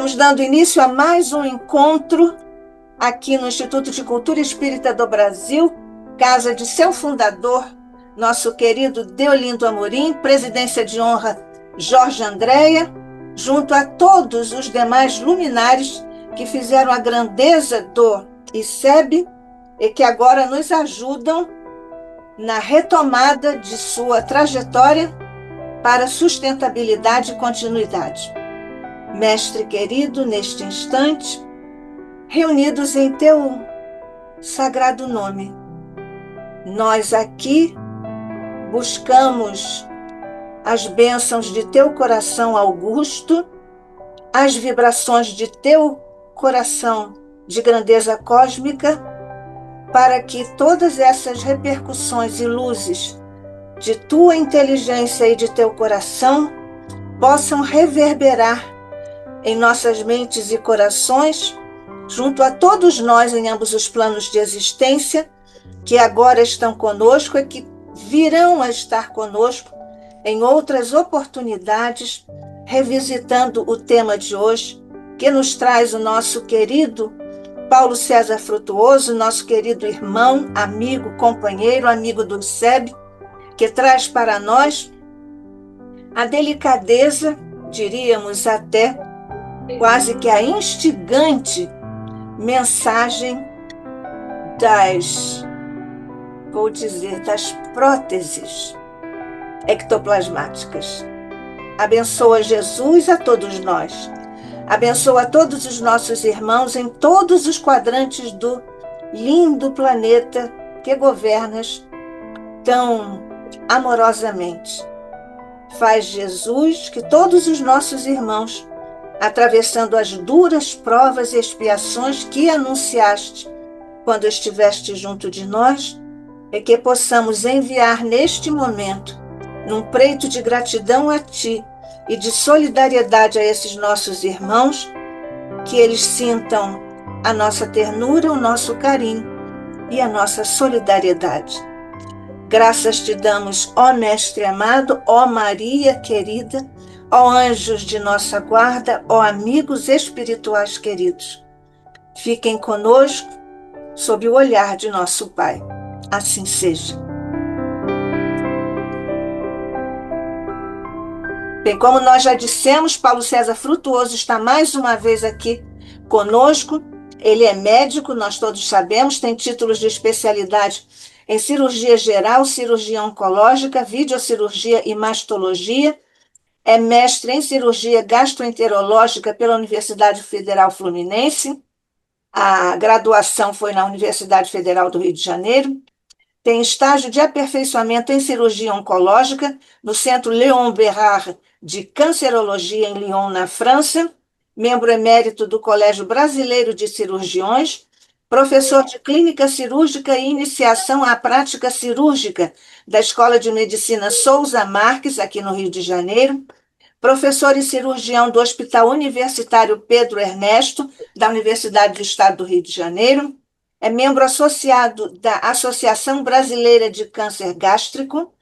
Estamos dando início a mais um encontro aqui no Instituto de Cultura Espírita do Brasil, casa de seu fundador, nosso querido Deolindo Amorim, presidência de honra Jorge Andréia, junto a todos os demais luminares que fizeram a grandeza do ICEB e que agora nos ajudam na retomada de sua trajetória para sustentabilidade e continuidade. Mestre querido, neste instante, reunidos em teu sagrado nome, nós aqui buscamos as bênçãos de teu coração augusto, as vibrações de teu coração de grandeza cósmica, para que todas essas repercussões e luzes de tua inteligência e de teu coração possam reverberar em nossas mentes e corações, junto a todos nós em ambos os planos de existência, que agora estão conosco e que virão a estar conosco em outras oportunidades, revisitando o tema de hoje, que nos traz o nosso querido Paulo César Frutuoso, nosso querido irmão, amigo, companheiro, amigo do ICEB, que traz para nós a delicadeza, diríamos até, quase que a instigante mensagem das próteses ectoplasmáticas. Abençoa Jesus a todos nós. Abençoa todos os nossos irmãos em todos os quadrantes do lindo planeta que governas tão amorosamente. Faz, Jesus, que todos os nossos irmãos, atravessando as duras provas e expiações que anunciaste quando estiveste junto de nós, e que possamos enviar neste momento, num preito de gratidão a Ti e de solidariedade a esses nossos irmãos, que eles sintam a nossa ternura, o nosso carinho e a nossa solidariedade. Graças te damos, ó Mestre amado, ó Maria querida, ó anjos de nossa guarda, ó amigos espirituais queridos. Fiquem conosco sob o olhar de nosso Pai. Assim seja. Bem, como nós já dissemos, Paulo César Frutuoso está mais uma vez aqui conosco. Ele é médico, nós todos sabemos, tem títulos de especialidade em cirurgia geral, cirurgia oncológica, videocirurgia e mastologia. É mestre em cirurgia gastroenterológica pela Universidade Federal Fluminense. A graduação foi na Universidade Federal do Rio de Janeiro. Tem estágio de aperfeiçoamento em cirurgia oncológica no Centro Léon Bérard de Cancerologia em Lyon, na França. Membro emérito do Colégio Brasileiro de Cirurgiões. Professor de clínica cirúrgica e iniciação à prática cirúrgica da Escola de Medicina Souza Marques, aqui no Rio de Janeiro. Professor e cirurgião do Hospital Universitário Pedro Ernesto, da Universidade do Estado do Rio de Janeiro. É membro associado da Associação Brasileira de Câncer Gástrico,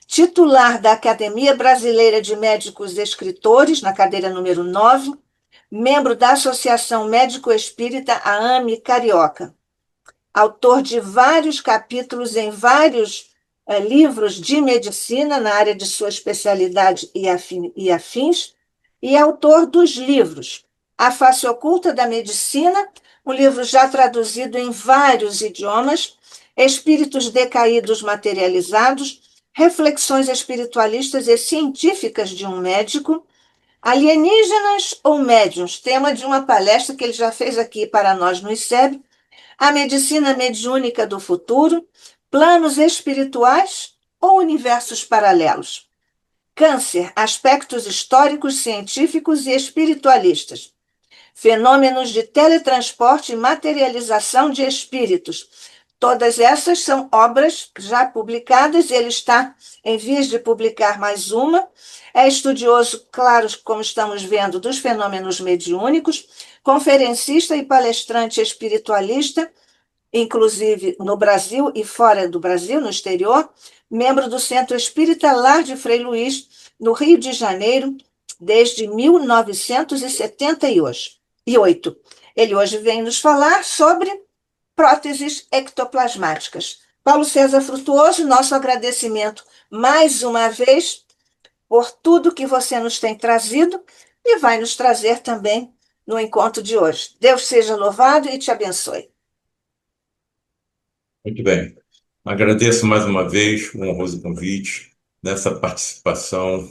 titular da Academia Brasileira de Médicos Escritores, na cadeira número 9, membro da Associação Médico Espírita AAME Carioca. Autor de vários capítulos em vários livros de medicina na área de sua especialidade e afins, e autor dos livros A Face Oculta da Medicina, um livro já traduzido em vários idiomas, Espíritos Decaídos Materializados, Reflexões Espiritualistas e Científicas de um Médico, Alienígenas ou Médiuns, tema de uma palestra que ele já fez aqui para nós no ICEB, A Medicina Mediúnica do Futuro, Planos espirituais ou universos paralelos? Câncer, aspectos históricos, científicos e espiritualistas. Fenômenos de teletransporte e materialização de espíritos. Todas essas são obras já publicadas, ele está em vias de publicar mais uma. É estudioso, claro, como estamos vendo, dos fenômenos mediúnicos, conferencista e palestrante espiritualista, inclusive no Brasil e fora do Brasil, no exterior, membro do Centro Espírita Lar de Frei Luís, no Rio de Janeiro, desde 1978. oito. Ele hoje vem nos falar sobre próteses ectoplasmáticas. Paulo César Frutuoso, nosso agradecimento mais uma vez por tudo que você nos tem trazido e vai nos trazer também no encontro de hoje. Deus seja louvado e te abençoe. Muito bem. Agradeço mais uma vez o honroso convite nessa participação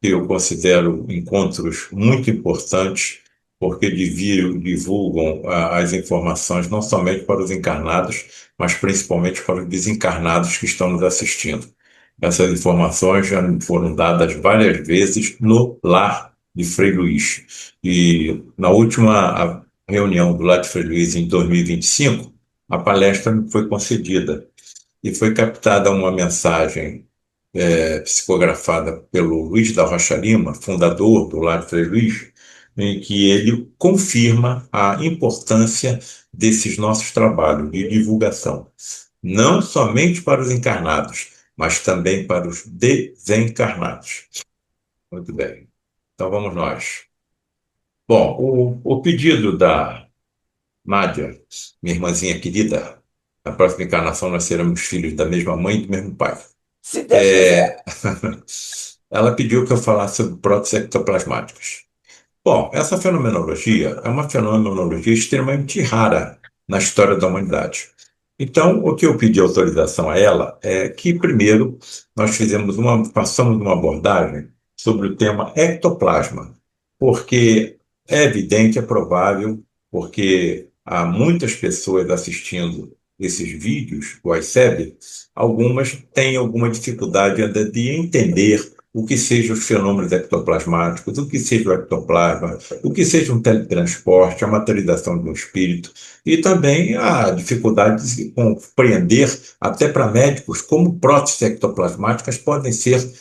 que eu considero encontros muito importantes, porque divulgam as informações não somente para os encarnados, mas principalmente para os desencarnados que estão nos assistindo. Essas informações já me foram dadas várias vezes no lar de Frei Luís. E na última reunião do lar de Frei Luís, em 2025, a palestra me foi concedida e foi captada uma mensagem psicografada pelo Luiz da Rocha Lima, fundador do Lar Frei Luís, em que ele confirma a importância desses nossos trabalhos de divulgação, não somente para os encarnados, mas também para os desencarnados. Muito bem. Então vamos nós. Bom, o pedido da Nádia, minha irmãzinha querida, na próxima encarnação nós seremos filhos da mesma mãe e do mesmo pai. Se Deus quiser. É, ela pediu que eu falasse sobre próteses ectoplasmáticas. Bom, essa fenomenologia é uma fenomenologia extremamente rara na história da humanidade. Então, o que eu pedi autorização a ela é que, primeiro, façamos uma abordagem sobre o tema ectoplasma, porque é evidente, é provável, porque há muitas pessoas assistindo esses vídeos, o ICEB, algumas têm alguma dificuldade ainda de entender o que sejam os fenômenos ectoplasmáticos, o que seja o ectoplasma, o que seja um teletransporte, a materialização de um espírito, e também a dificuldade de se compreender, até para médicos, como próteses ectoplasmáticas podem ser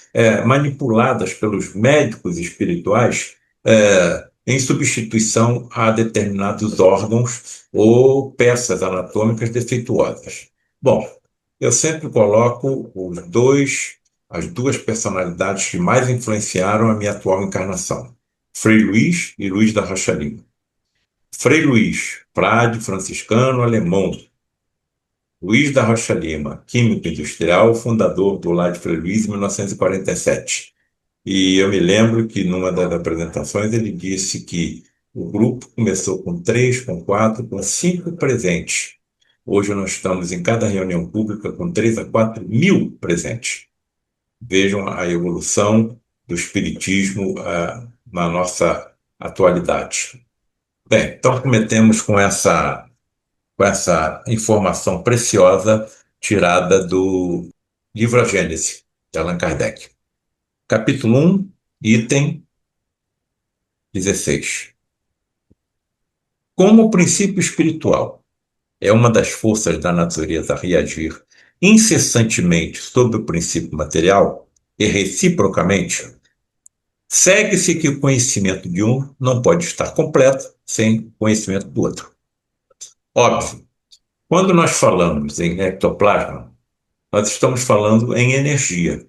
manipuladas pelos médicos espirituais em substituição a determinados órgãos ou peças anatômicas defeituosas. Bom, eu sempre coloco as duas personalidades que mais influenciaram a minha atual encarnação, Frei Luís e Luís da Rocha Lima. Frei Luís, frade franciscano alemão. Luís da Rocha Lima, químico industrial, fundador do Lar de Frei Luís em 1947. E eu me lembro que numa das apresentações ele disse que o grupo começou com três, com quatro, com cinco presentes. Hoje nós estamos em cada reunião pública com 3 a 4 mil presentes. Vejam a evolução do espiritismo na nossa atualidade. Bem, então cometemos com essa informação preciosa tirada do livro A Gênese, de Allan Kardec. Capítulo 1, item 16. Como o princípio espiritual é uma das forças da natureza a reagir incessantemente sobre o princípio material e reciprocamente, segue-se que o conhecimento de um não pode estar completo sem o conhecimento do outro. Óbvio, quando nós falamos em ectoplasma, nós estamos falando em energia.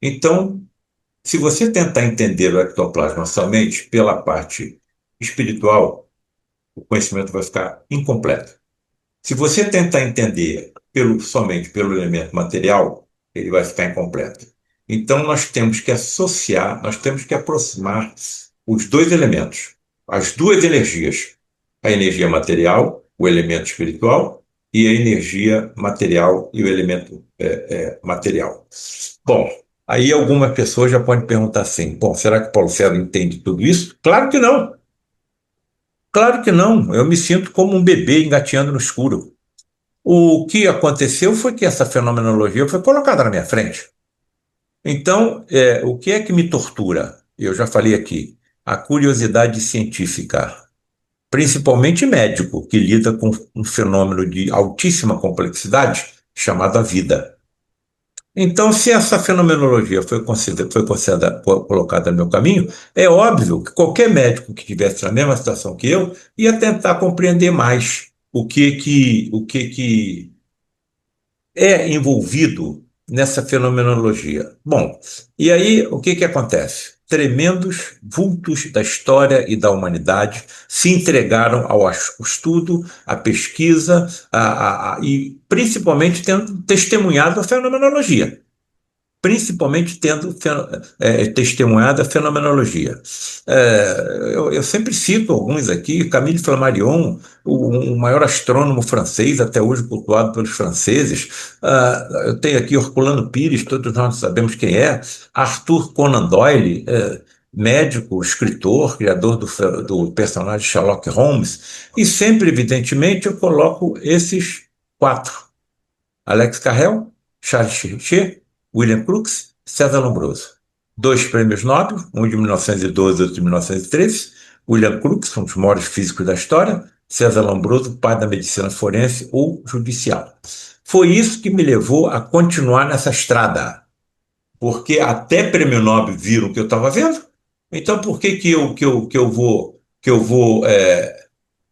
Então, se você tentar entender o ectoplasma somente pela parte espiritual, o conhecimento vai ficar incompleto. Se você tentar entender somente pelo elemento material, ele vai ficar incompleto. Então, nós temos que associar, nós temos que aproximar os dois elementos, as duas energias, a energia material, o elemento espiritual, e a energia material e o elemento material. Bom, aí algumas pessoas já podem perguntar assim: bom, será que Paulo César entende tudo isso? Claro que não. Claro que não. Eu me sinto como um bebê engateando no escuro. O que aconteceu foi que essa fenomenologia foi colocada na minha frente. Então, o que é que me tortura? Eu já falei aqui, a curiosidade científica, principalmente médico, que lida com um fenômeno de altíssima complexidade chamado a vida. Então, se essa fenomenologia foi colocada no meu caminho, é óbvio que qualquer médico que estivesse na mesma situação que eu ia tentar compreender mais o que é envolvido nessa fenomenologia. Bom, e aí o que acontece? tremendos vultos da história e da humanidade se entregaram ao estudo, à pesquisa e principalmente tendo testemunhado a fenomenologia. Principalmente tendo testemunhado a fenomenologia. Eu sempre cito alguns aqui, Camille Flammarion, o maior astrônomo francês, até hoje cultuado pelos franceses. Eu tenho aqui Herculano Pires, todos nós sabemos quem é, Arthur Conan Doyle, médico, escritor, criador do personagem Sherlock Holmes, e sempre, evidentemente, eu coloco esses quatro: Alex Carrel, Charles Richer, William Crookes, César Lombroso. Dois prêmios Nobel, um de 1912 e outro de 1913. William Crookes, um dos maiores físicos da história. César Lombroso, pai da medicina forense ou judicial. Foi isso que me levou a continuar nessa estrada, porque até prêmio Nobel viram o que eu estava vendo. Então, por que eu vou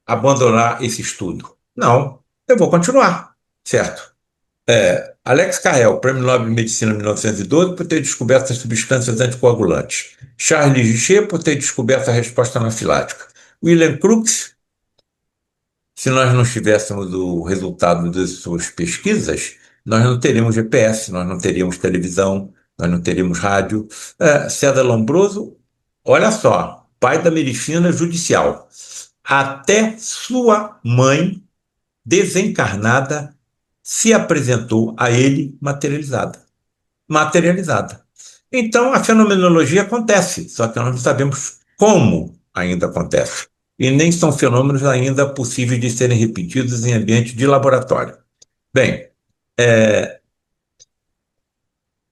abandonar esse estudo? Não, eu vou continuar, certo? Alex Carrel, Prêmio Nobel de Medicina em 1912, por ter descoberto as substâncias anticoagulantes. Charles Richer, por ter descoberto a resposta anafilática. William Crookes, se nós não tivéssemos o resultado das suas pesquisas, nós não teríamos GPS, nós não teríamos televisão, nós não teríamos rádio. César Lombroso, olha só, pai da medicina judicial. Até sua mãe, desencarnada, se apresentou a ele materializada. Materializada. Então, a fenomenologia acontece, só que nós não sabemos como ainda acontece. E nem são fenômenos ainda possíveis de serem repetidos em ambiente de laboratório. Bem,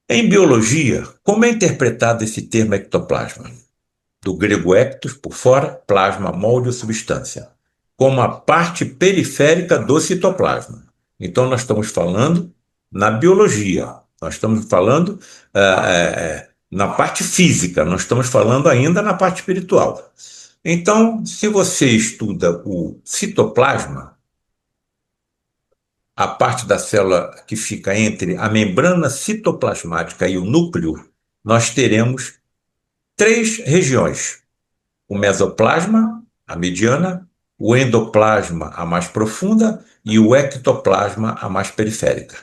em biologia, como é interpretado esse termo ectoplasma? Do grego ectos, por fora, plasma, molde ou substância, como a parte periférica do citoplasma. Então, nós estamos falando na biologia, nós estamos falando na parte física, nós estamos falando ainda na parte espiritual. Então, se você estuda o citoplasma, a parte da célula que fica entre a membrana citoplasmática e o núcleo, nós teremos três regiões: o mesoplasma, a mediana, o endoplasma, a mais profunda, e o ectoplasma, a mais periférica.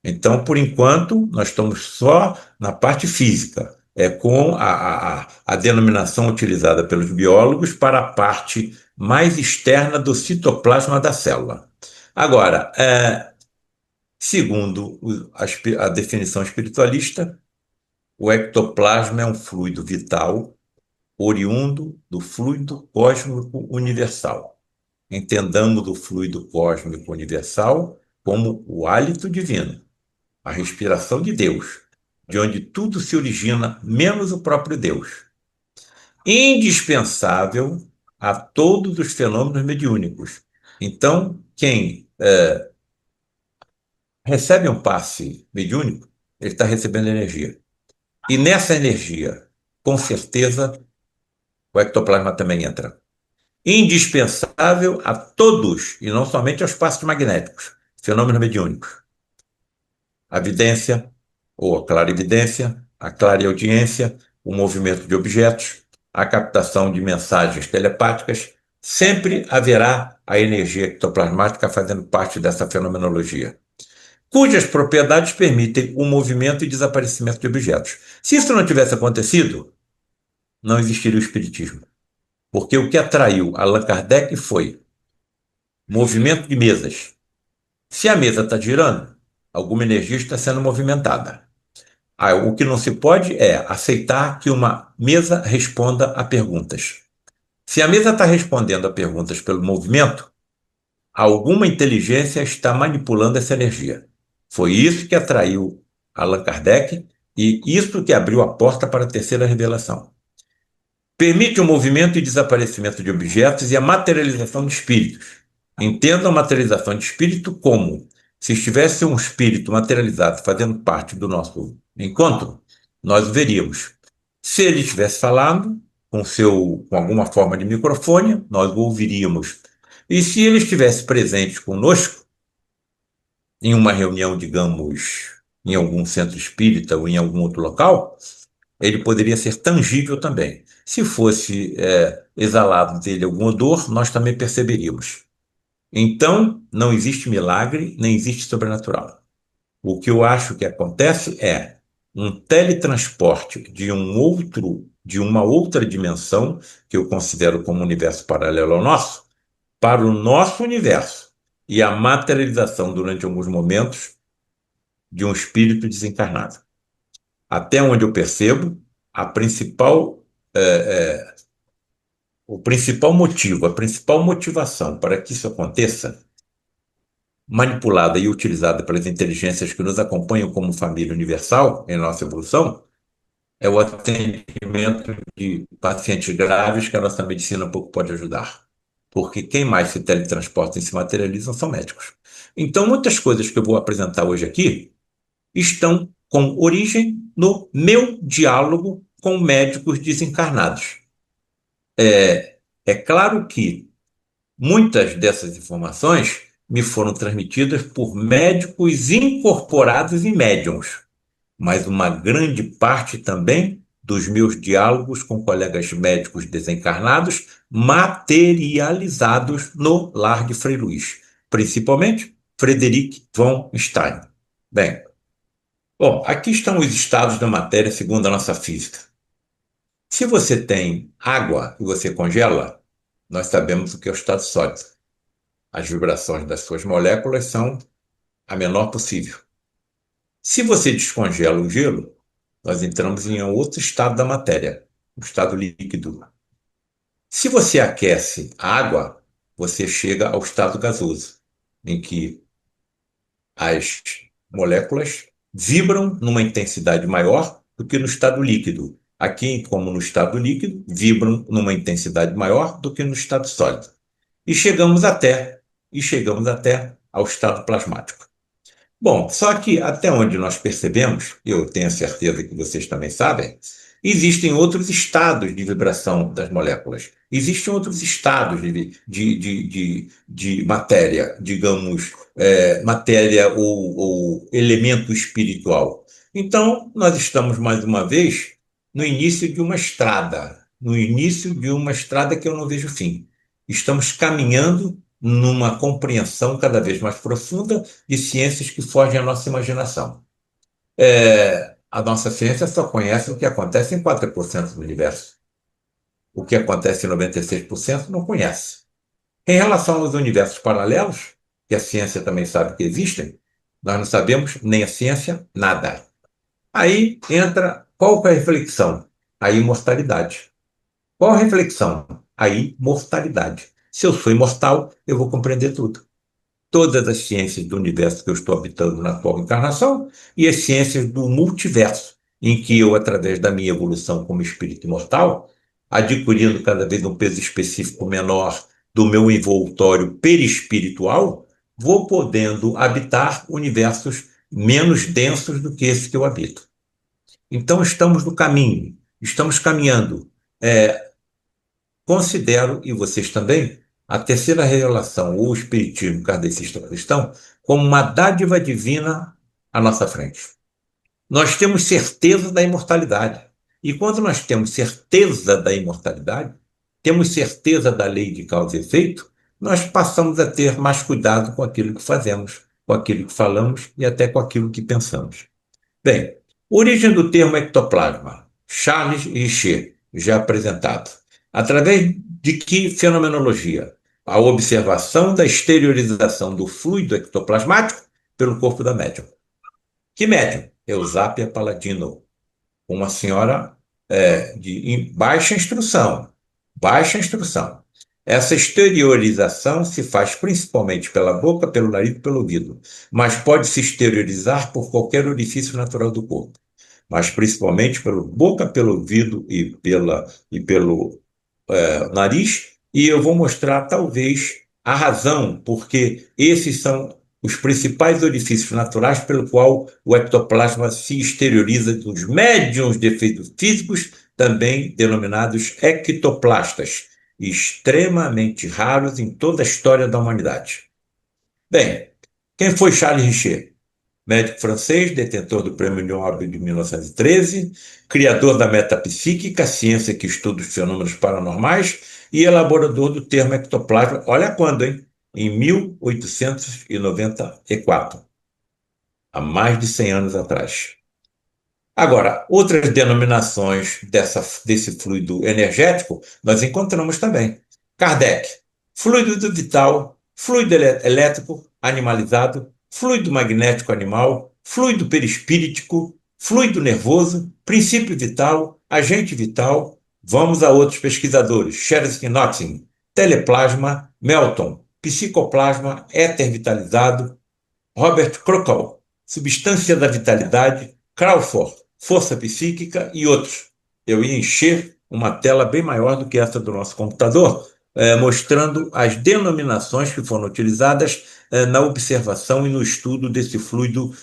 Então, por enquanto, nós estamos só na parte física, com a denominação utilizada pelos biólogos para a parte mais externa do citoplasma da célula. Agora, segundo a definição espiritualista, o ectoplasma é um fluido vital oriundo do fluido cósmico universal. Entendamos o fluido cósmico universal como o hálito divino, a respiração de Deus, de onde tudo se origina, menos o próprio Deus. Indispensável a todos os fenômenos mediúnicos. Então, quem recebe um passe mediúnico, ele está recebendo energia. E nessa energia, com certeza, o ectoplasma também entra. Indispensável a todos, e não somente aos passos magnéticos, fenômenos mediúnicos. A vidência, ou a clarividência, a clareaudiência, o movimento de objetos, a captação de mensagens telepáticas, sempre haverá a energia ectoplasmática fazendo parte dessa fenomenologia, cujas propriedades permitem o movimento e desaparecimento de objetos. Se isso não tivesse acontecido, não existiria o espiritismo. Porque o que atraiu Allan Kardec foi movimento de mesas. Se a mesa está girando, alguma energia está sendo movimentada. O que não se pode é aceitar que uma mesa responda a perguntas. Se a mesa está respondendo a perguntas pelo movimento, alguma inteligência está manipulando essa energia. Foi isso que atraiu Allan Kardec e isso que abriu a porta para a terceira revelação. Permite o movimento e desaparecimento de objetos e a materialização de espíritos. Entenda a materialização de espírito como se estivesse um espírito materializado fazendo parte do nosso encontro, nós o veríamos. Se ele estivesse falando com alguma forma de microfone, nós o ouviríamos. E se ele estivesse presente conosco, em uma reunião, digamos, em algum centro espírita ou em algum outro local, ele poderia ser tangível também. Se fosse exalado dele algum odor, nós também perceberíamos. Então, não existe milagre, nem existe sobrenatural. O que eu acho que acontece é um teletransporte de uma outra dimensão, que eu considero como um universo paralelo ao nosso, para o nosso universo, e a materialização durante alguns momentos de um espírito desencarnado. Até onde eu percebo, a principal, o principal motivo, a principal motivação para que isso aconteça, manipulada e utilizada pelas inteligências que nos acompanham como família universal em nossa evolução, é o atendimento de pacientes graves que a nossa medicina pouco pode ajudar. Porque quem mais se teletransporta e se materializam são médicos. Então, muitas coisas que eu vou apresentar hoje aqui estão com origem no meu diálogo com médicos desencarnados. É claro que muitas dessas informações me foram transmitidas por médicos incorporados em médiums, mas uma grande parte também dos meus diálogos com colegas médicos desencarnados materializados no Lar de Frei Luís, principalmente Frederic von Stein. Bem, bom, aqui estão os estados da matéria segundo a nossa física. Se você tem água e você congela, nós sabemos o que é o estado sólido. As vibrações das suas moléculas são a menor possível. Se você descongela o gelo, nós entramos em outro estado da matéria, o estado líquido. Se você aquece a água, você chega ao estado gasoso, em que as moléculas vibram numa intensidade maior do que no estado líquido. Aqui, como no estado líquido, vibram numa intensidade maior do que no estado sólido. E chegamos até ao estado plasmático. Bom, só que até onde nós percebemos, eu tenho certeza que vocês também sabem, existem outros estados de vibração das moléculas. Existem outros estados de matéria, digamos, matéria ou elemento espiritual. Então, nós estamos mais uma vez no início de uma estrada, no início de uma estrada que eu não vejo fim. Estamos caminhando numa compreensão cada vez mais profunda de ciências que fogem à nossa imaginação. A nossa ciência só conhece o que acontece em 4% do universo. O que acontece em 96% não conhece. Em relação aos universos paralelos, que a ciência também sabe que existem, nós não sabemos, nem a ciência, nada. Aí entra qual que é a reflexão? A imortalidade. Qual a reflexão? A imortalidade. Se eu sou imortal, eu vou compreender tudo. Todas as ciências do universo que eu estou habitando na atual encarnação e as ciências do multiverso, em que eu, através da minha evolução como espírito imortal, adquirindo cada vez um peso específico menor do meu envoltório perispiritual, vou podendo habitar universos menos densos do que esse que eu habito. Então, estamos no caminho, estamos caminhando. Considero, e vocês também, a terceira revelação, ou o espiritismo kardecista cristão, como uma dádiva divina à nossa frente. Nós temos certeza da imortalidade. E quando nós temos certeza da imortalidade, temos certeza da lei de causa e efeito, nós passamos a ter mais cuidado com aquilo que fazemos, com aquilo que falamos e até com aquilo que pensamos. Bem, origem do termo ectoplasma. Charles Richer, já apresentado. Através de que fenomenologia? A observação da exteriorização do fluido ectoplasmático pelo corpo da médium. Que médium? Eusápia Palladino, uma senhora de baixa instrução. Baixa instrução. Essa exteriorização se faz principalmente pela boca, pelo nariz e pelo ouvido, mas pode se exteriorizar por qualquer orifício natural do corpo, mas principalmente pela boca, pelo ouvido e pelo nariz, e eu vou mostrar talvez a razão, porque esses são os principais orifícios naturais pelo qual o ectoplasma se exterioriza dos médiuns de efeitos físicos, também denominados ectoplastas, extremamente raros em toda a história da humanidade. Bem, quem foi Charles Richer? médico francês, detentor do Prêmio Nobel de 1913, criador da metapsíquica, ciência que estuda os fenômenos paranormais, e elaborador do termo ectoplasma. Olha quando, hein? Em 1894, há mais de 100 anos atrás. Agora, outras denominações desse fluido energético nós encontramos também. Kardec, fluido vital, fluido elétrico animalizado, fluido magnético animal, fluido perispíritico, fluido nervoso, princípio vital, agente vital. Vamos a outros pesquisadores: Shersky Knotting, teleplasma, Melton, psicoplasma, éter vitalizado, Robert Krokl, substância da vitalidade, Crawford, força psíquica e outros. Eu ia encher uma tela bem maior do que essa do nosso computador, mostrando as denominações que foram utilizadas na observação e no estudo desse fluido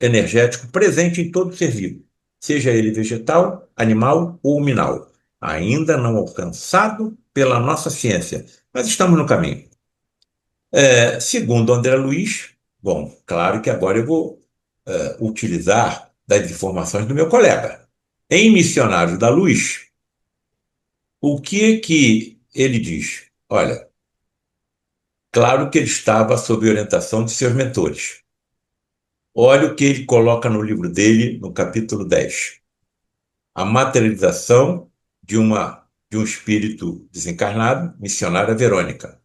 energético presente em todo ser vivo, seja ele vegetal, animal ou mineral, ainda não alcançado pela nossa ciência, mas estamos no caminho. Segundo André Luiz, bom, claro que agora eu vou utilizar das informações do meu colega. Em Missionários da Luz, o que ele diz? Olha, claro que ele estava sob orientação de seus mentores. Olha o que ele coloca no livro dele, no capítulo 10. A materialização de um espírito desencarnado, missionária Verônica.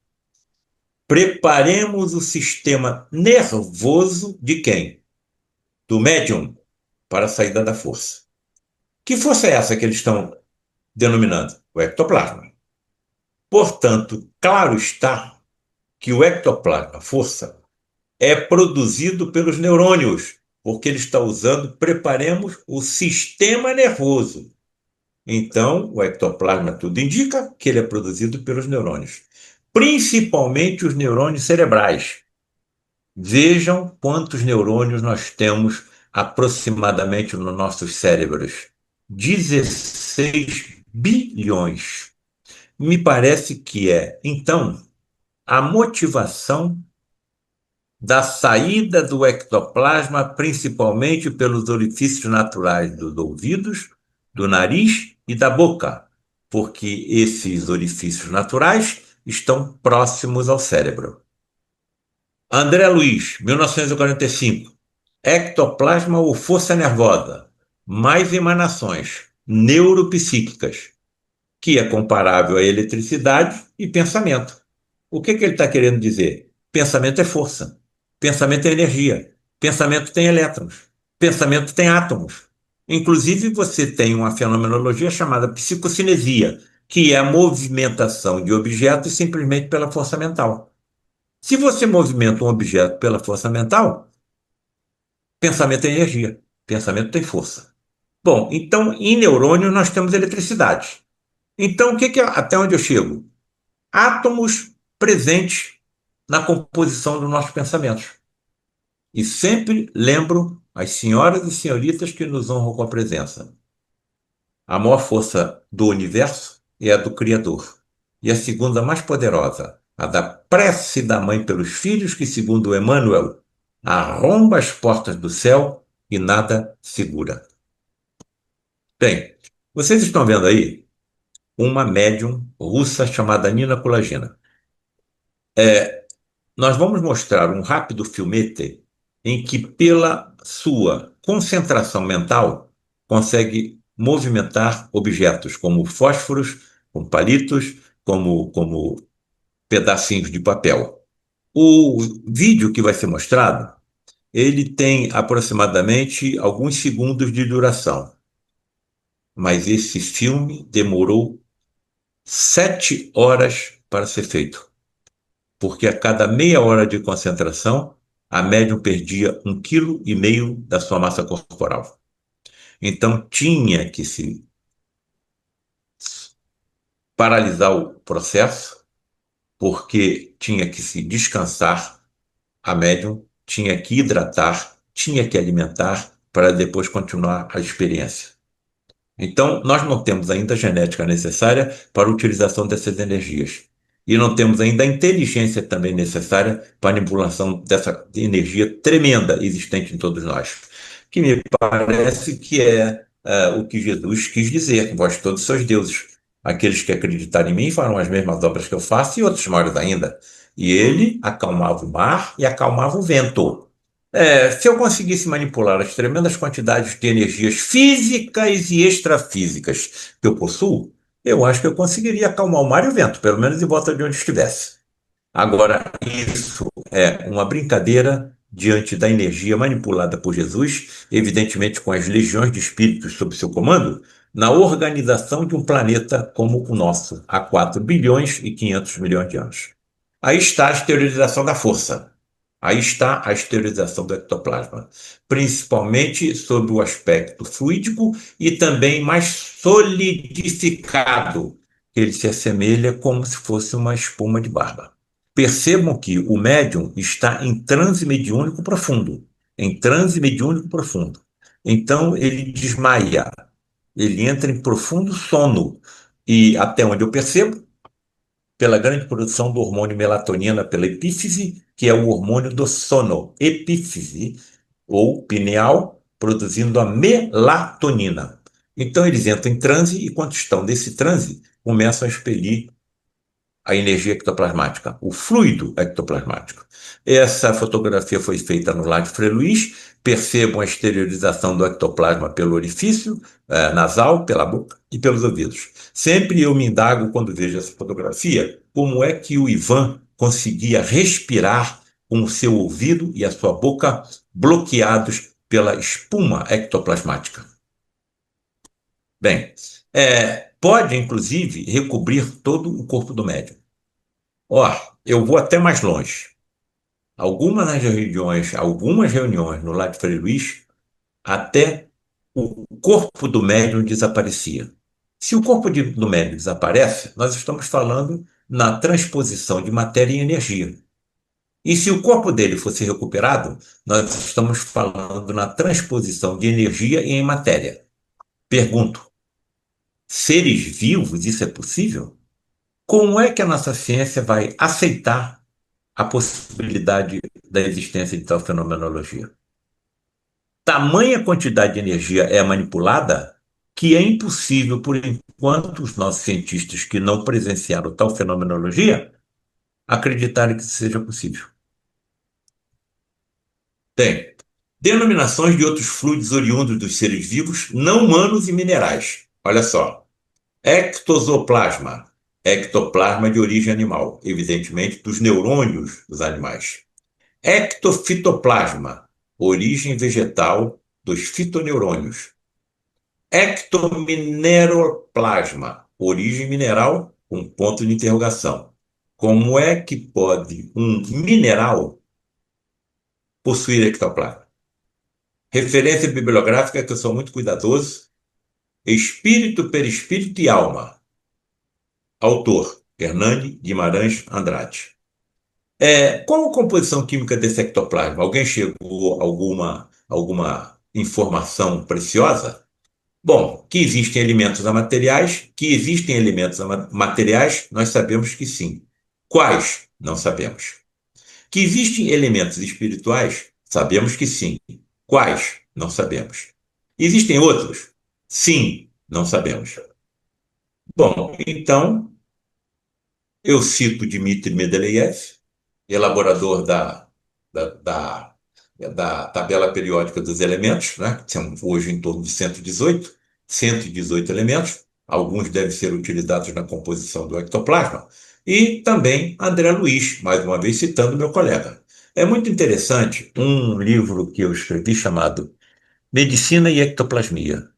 Preparemos o sistema nervoso de quem? Do médium para a saída da força. Que força é essa que eles estão denominando? O ectoplasma. Portanto, claro está que o ectoplasma, a força, é produzido pelos neurônios, porque ele está usando, preparemos o sistema nervoso. Então, o ectoplasma tudo indica que ele é produzido pelos neurônios, principalmente os neurônios cerebrais. Vejam quantos neurônios nós temos aproximadamente nos nossos cérebros. 16 bilhões. Me parece que é, então, a motivação da saída do ectoplasma, principalmente pelos orifícios naturais dos ouvidos, do nariz e da boca, porque esses orifícios naturais estão próximos ao cérebro. André Luiz, 1945. Ectoplasma ou força nervosa, mais emanações neuropsíquicas, que é comparável à eletricidade e pensamento. O que ele está querendo dizer? Pensamento é força, pensamento é energia, pensamento tem elétrons, pensamento tem átomos. Inclusive, você tem uma fenomenologia chamada psicocinesia, que é a movimentação de objetos simplesmente pela força mental. Se você movimenta um objeto pela força mental, pensamento é energia, pensamento tem força. Bom, então em neurônio nós temos eletricidade. Então o que é até onde eu chego? Átomos presentes na composição dos nossos pensamentos. E sempre lembro as senhoras e senhoritas que nos honram com a presença. A maior força do universo é a do Criador. E a segunda mais poderosa, a da prece da mãe pelos filhos, que, segundo Emmanuel, arromba as portas do céu e nada segura. Bem, vocês estão vendo aí uma médium russa chamada Nina Kulagina. Nós vamos mostrar um rápido filmete em que, pela sua concentração mental, consegue movimentar objetos como fósforos, como palitos, como pedacinhos de papel. O vídeo que vai ser mostrado, ele tem aproximadamente alguns segundos de duração, mas esse filme demorou 7 horas para ser feito, porque a cada meia hora de concentração, a médium perdia 1,5 kg da sua massa corporal. Então tinha que se paralisar o processo, porque tinha que se descansar, a médium tinha que hidratar, tinha que alimentar para depois continuar a experiência. Então, nós não temos ainda a genética necessária para a utilização dessas energias. E não temos ainda a inteligência também necessária para a manipulação dessa energia tremenda existente em todos nós, que me parece que é o que Jesus quis dizer: vós todos sois deuses. Aqueles que acreditarem em mim farão as mesmas obras que eu faço e outros maiores ainda. E ele acalmava o mar e acalmava o vento. Se eu conseguisse manipular as tremendas quantidades de energias físicas e extrafísicas que eu possuo, eu acho que eu conseguiria acalmar o mar e o vento, pelo menos em volta de onde estivesse. Agora, isso é uma brincadeira diante da energia manipulada por Jesus, evidentemente com as legiões de espíritos sob seu comando, na organização de um planeta como o nosso, há 4 bilhões e 500 milhões de anos. Aí está a esterilização da força. Aí está a esterilização do ectoplasma, principalmente sob o aspecto fluídico e também mais solidificado. Ele se assemelha como se fosse uma espuma de barba. Percebam que o médium está em transe mediúnico profundo, em transe mediúnico profundo. Então ele desmaia, ele entra em profundo sono e até onde eu percebo, pela grande produção do hormônio melatonina pela epífise, que é o hormônio do sono, epífise ou pineal, produzindo a melatonina. Então eles entram em transe e quando estão nesse transe, começam a expelir a energia ectoplasmática, o fluido ectoplasmático. Essa fotografia foi feita no Lar de Frei Luís. Percebam a exteriorização do ectoplasma pelo orifício nasal, pela boca e pelos ouvidos. Sempre eu me indago quando vejo essa fotografia, como é que o Ivan conseguia respirar com o seu ouvido e a sua boca bloqueados pela espuma ectoplasmática. Bem, pode inclusive recobrir todo o corpo do médium. Ó, eu vou até mais longe. Algumas reuniões no Lar de Frei Luís, até o corpo do médium desaparecia. Se o corpo do médium desaparece, nós estamos falando na transposição de matéria em energia. E se o corpo dele fosse recuperado, nós estamos falando na transposição de energia em matéria. Pergunto: seres vivos, isso é possível? Como é que a nossa ciência vai aceitar a possibilidade da existência de tal fenomenologia? Tamanha quantidade de energia é manipulada que é impossível, por enquanto, os nossos cientistas que não presenciaram tal fenomenologia acreditarem que isso seja possível. Tem denominações de outros fluidos oriundos dos seres vivos, não humanos e minerais. Olha só. Ectosoplasma. Ectoplasma de origem animal, evidentemente dos neurônios dos animais. Ectofitoplasma, origem vegetal dos fitoneurônios. Ectomineroplasma, origem mineral, com ponto de interrogação. Como é que pode um mineral possuir ectoplasma? Referência bibliográfica, que eu sou muito cuidadoso: Espírito, Perispírito e Alma. Autor: Hernani Guimarães Andrade. Qual a composição química desse ectoplasma? Alguém chegou a alguma informação preciosa? Bom, que existem elementos amateriais, nós sabemos que sim. Quais? Não sabemos. Que existem elementos espirituais? Sabemos que sim. Quais? Não sabemos. Existem outros? Sim, não sabemos. Bom, então eu cito Dmitry Mendeleev, elaborador da, da, da tabela periódica dos elementos, né? Que são hoje em torno de 118 elementos. Alguns devem ser utilizados na composição do ectoplasma. E também André Luiz, mais uma vez citando meu colega. É muito interessante um livro que eu escrevi chamado Medicina e Ectoplasmia.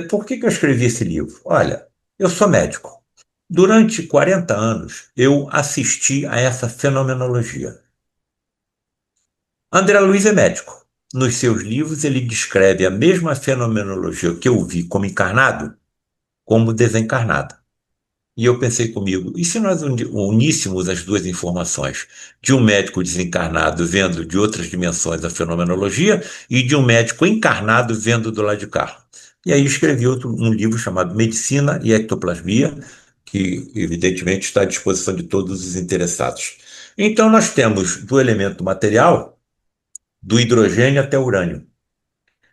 Por que eu escrevi esse livro? Olha, eu sou médico. Durante 40 anos, eu assisti a essa fenomenologia. André Luiz é médico. Nos seus livros, ele descreve a mesma fenomenologia que eu vi como encarnado, como desencarnada. E eu pensei comigo, e se nós uníssemos as duas informações de um médico desencarnado vendo de outras dimensões a fenomenologia e de um médico encarnado vendo do lado de cá? E aí escrevi um livro chamado Medicina e Ectoplasmia, que evidentemente está à disposição de todos os interessados. Então, nós temos do elemento material, do hidrogênio até o urânio.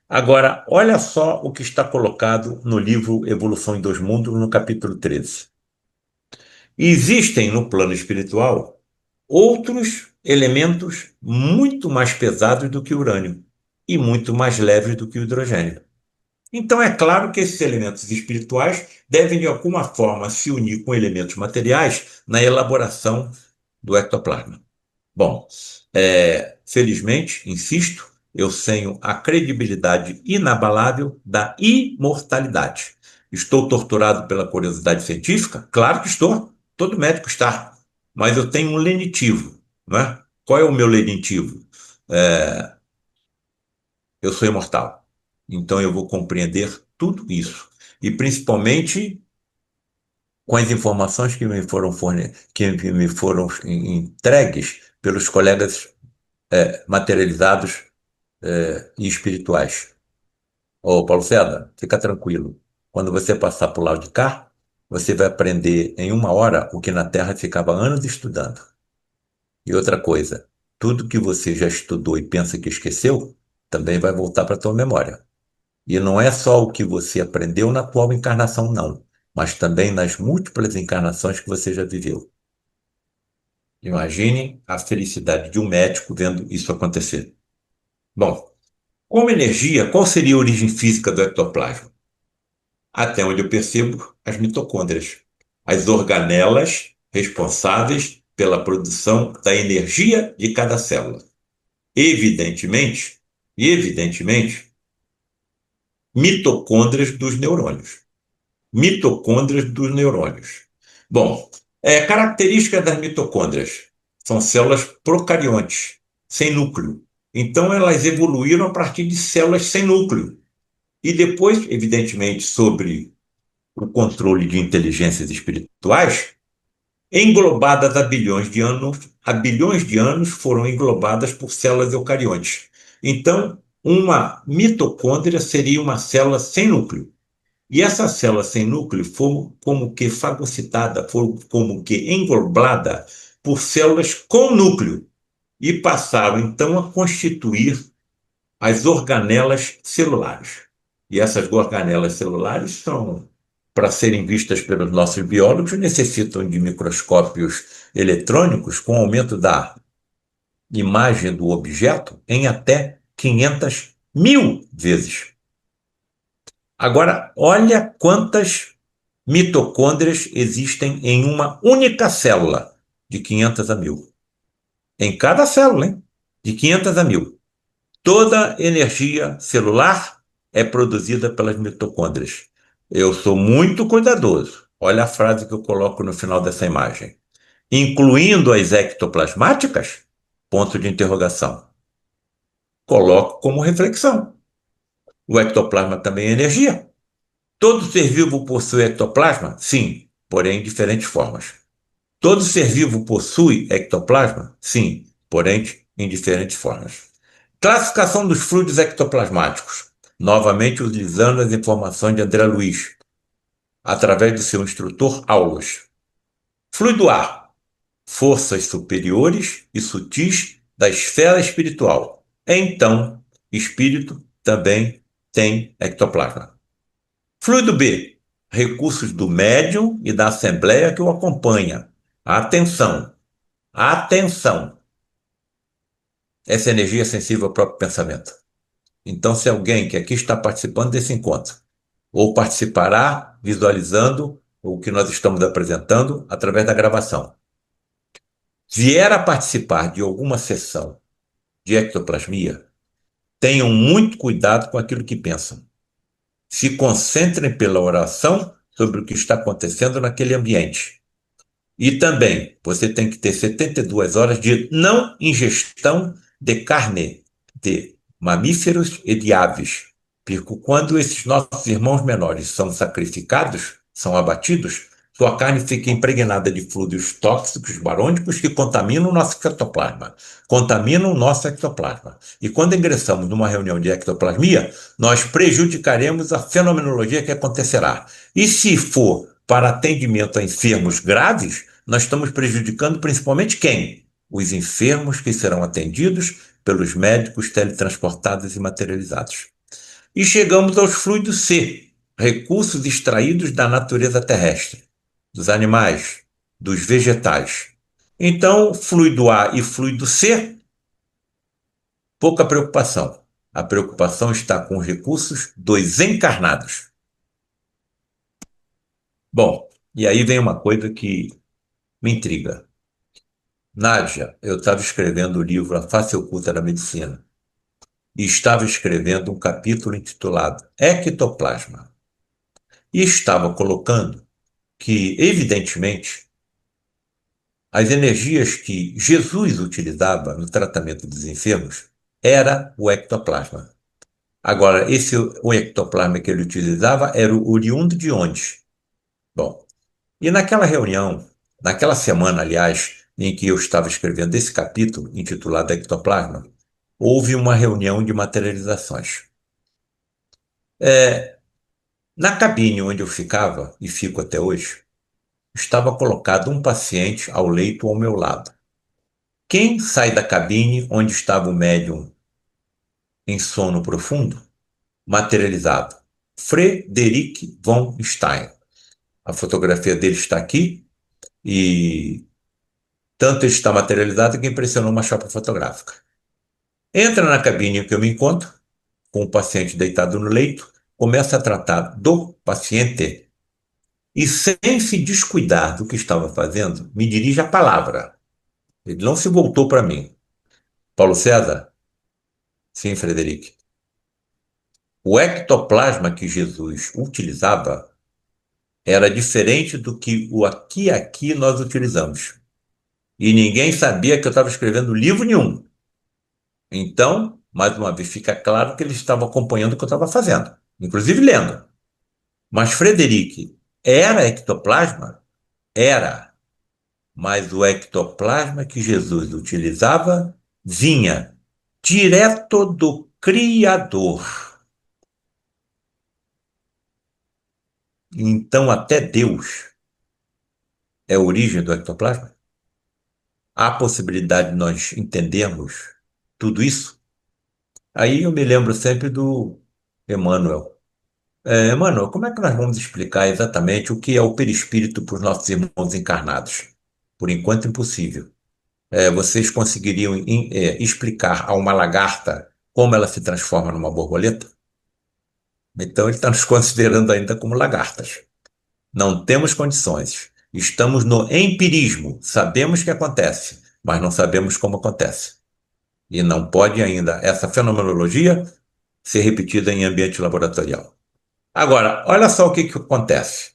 Agora, olha só o que está colocado no livro Evolução em Dois Mundos, no capítulo 13. Existem no plano espiritual outros elementos muito mais pesados do que o urânio e muito mais leves do que o hidrogênio. Então, é claro que esses elementos espirituais devem, de alguma forma, se unir com elementos materiais na elaboração do ectoplasma. Bom, felizmente, insisto, eu tenho a credibilidade inabalável da imortalidade. Estou torturado pela curiosidade científica? Claro que estou. Todo médico está. Mas eu tenho um lenitivo, não é? Qual é o meu lenitivo? É, eu sou imortal. Então eu vou compreender tudo isso. E principalmente com as informações que me foram entregues pelos colegas materializados e espirituais. Ô, Paulo César, fica tranquilo. Quando você passar por lado de cá, você vai aprender em 1 hora o que na Terra ficava anos estudando. E outra coisa, tudo que você já estudou e pensa que esqueceu, também vai voltar para a tua memória. E não é só o que você aprendeu na atual encarnação, não, mas também nas múltiplas encarnações que você já viveu. Imagine a felicidade de um médico vendo isso acontecer. Bom, como energia, qual seria a origem física do ectoplasma? Até onde eu percebo, as mitocôndrias, as organelas responsáveis pela produção da energia de cada célula. Evidentemente, evidentemente, mitocôndrias dos neurônios. Mitocôndrias dos neurônios. Bom, características das mitocôndrias. São células procariontes, sem núcleo. Então, elas evoluíram a partir de células sem núcleo. E depois, evidentemente, sobre o controle de inteligências espirituais, englobadas há bilhões de anos foram englobadas por células eucariontes. Então, uma mitocôndria seria uma célula sem núcleo. E essa célula sem núcleo foi como que fagocitada, foi como que englobada por células com núcleo e passaram então a constituir as organelas celulares. E essas organelas celulares são, para serem vistas pelos nossos biólogos, necessitam de microscópios eletrônicos com aumento da imagem do objeto em até 500.000 vezes. Agora, olha quantas mitocôndrias existem em uma única célula, de 500 a 1.000. Em cada célula, hein? De 500 a 1.000. Toda energia celular é produzida pelas mitocôndrias. Eu sou muito cuidadoso. Olha a frase que eu coloco no final dessa imagem. Incluindo as ectoplasmáticas? Ponto de interrogação. Coloco como reflexão. O ectoplasma também é energia. Todo ser vivo possui ectoplasma? Sim, porém em diferentes formas. Todo ser vivo possui ectoplasma? Sim, porém em diferentes formas. Classificação dos fluidos ectoplasmáticos. Novamente utilizando as informações de André Luiz, através do seu instrutor Aulos. Fluido A. Forças superiores e sutis da esfera espiritual. Então, espírito também tem ectoplasma. Fluido B. Recursos do médium e da assembleia que o acompanha. Atenção! Atenção! Essa energia é sensível ao próprio pensamento. Então, se alguém que aqui está participando desse encontro, ou participará visualizando o que nós estamos apresentando através da gravação, vier a participar de alguma sessão de ectoplasmia, tenham muito cuidado com aquilo que pensam. Se concentrem pela oração sobre o que está acontecendo naquele ambiente. E também, você tem que ter 72 horas de não ingestão de carne de mamíferos e de aves. Porque quando esses nossos irmãos menores são sacrificados, são abatidos, sua carne fica impregnada de fluidos tóxicos barônicos que contaminam o nosso ectoplasma. Contaminam o nosso ectoplasma. E quando ingressamos numa reunião de ectoplasmia, nós prejudicaremos a fenomenologia que acontecerá. E se for para atendimento a enfermos graves, nós estamos prejudicando principalmente quem? Os enfermos que serão atendidos pelos médicos teletransportados e materializados. E chegamos aos fluidos C, recursos extraídos da natureza terrestre, dos animais, dos vegetais. Então, fluido A e fluido C, pouca preocupação. A preocupação está com os recursos dos encarnados. Bom, e aí vem uma coisa que me intriga. Nádia, eu estava escrevendo o livro A Face Oculta da Medicina e estava escrevendo um capítulo intitulado Ectoplasma. E estava colocando que, evidentemente, as energias que Jesus utilizava no tratamento dos enfermos era o ectoplasma. Agora, o ectoplasma que ele utilizava era o oriundo de onde? Bom, e naquela reunião, naquela semana, aliás, em que eu estava escrevendo esse capítulo, intitulado Ectoplasma, houve uma reunião de materializações. Na cabine onde eu ficava, e fico até hoje, estava colocado um paciente ao leito ao meu lado. Quem sai da cabine onde estava o médium em sono profundo? Materializado. Frederic von Stein. A fotografia dele está aqui e tanto ele está materializado que impressionou uma chapa fotográfica. Entra na cabine que eu me encontro, com o paciente deitado no leito, começa a tratar do paciente e, sem se descuidar do que estava fazendo, me dirige a palavra. Ele não se voltou para mim. Paulo César? Sim, Frederic. O ectoplasma que Jesus utilizava era diferente do que o aqui nós utilizamos. E ninguém sabia que eu estava escrevendo livro nenhum. Então, mais uma vez, fica claro que eles estavam acompanhando o que eu estava fazendo, inclusive lendo. Mas Frederic era ectoplasma? Era. Mas o ectoplasma que Jesus utilizava vinha direto do Criador. Então, até Deus é a origem do ectoplasma? Há possibilidade de nós entendermos tudo isso? Aí eu me lembro sempre do Emmanuel. Emmanuel, como é que nós vamos explicar exatamente o que é o perispírito para os nossos irmãos encarnados? Por enquanto, impossível. Vocês conseguiriam explicar a uma lagarta como ela se transforma numa borboleta? Então, ele está nos considerando ainda como lagartas. Não temos condições. Estamos no empirismo. Sabemos que acontece, mas não sabemos como acontece. E não pode ainda essa fenomenologia ser repetida em ambiente laboratorial. Agora, olha só o que acontece.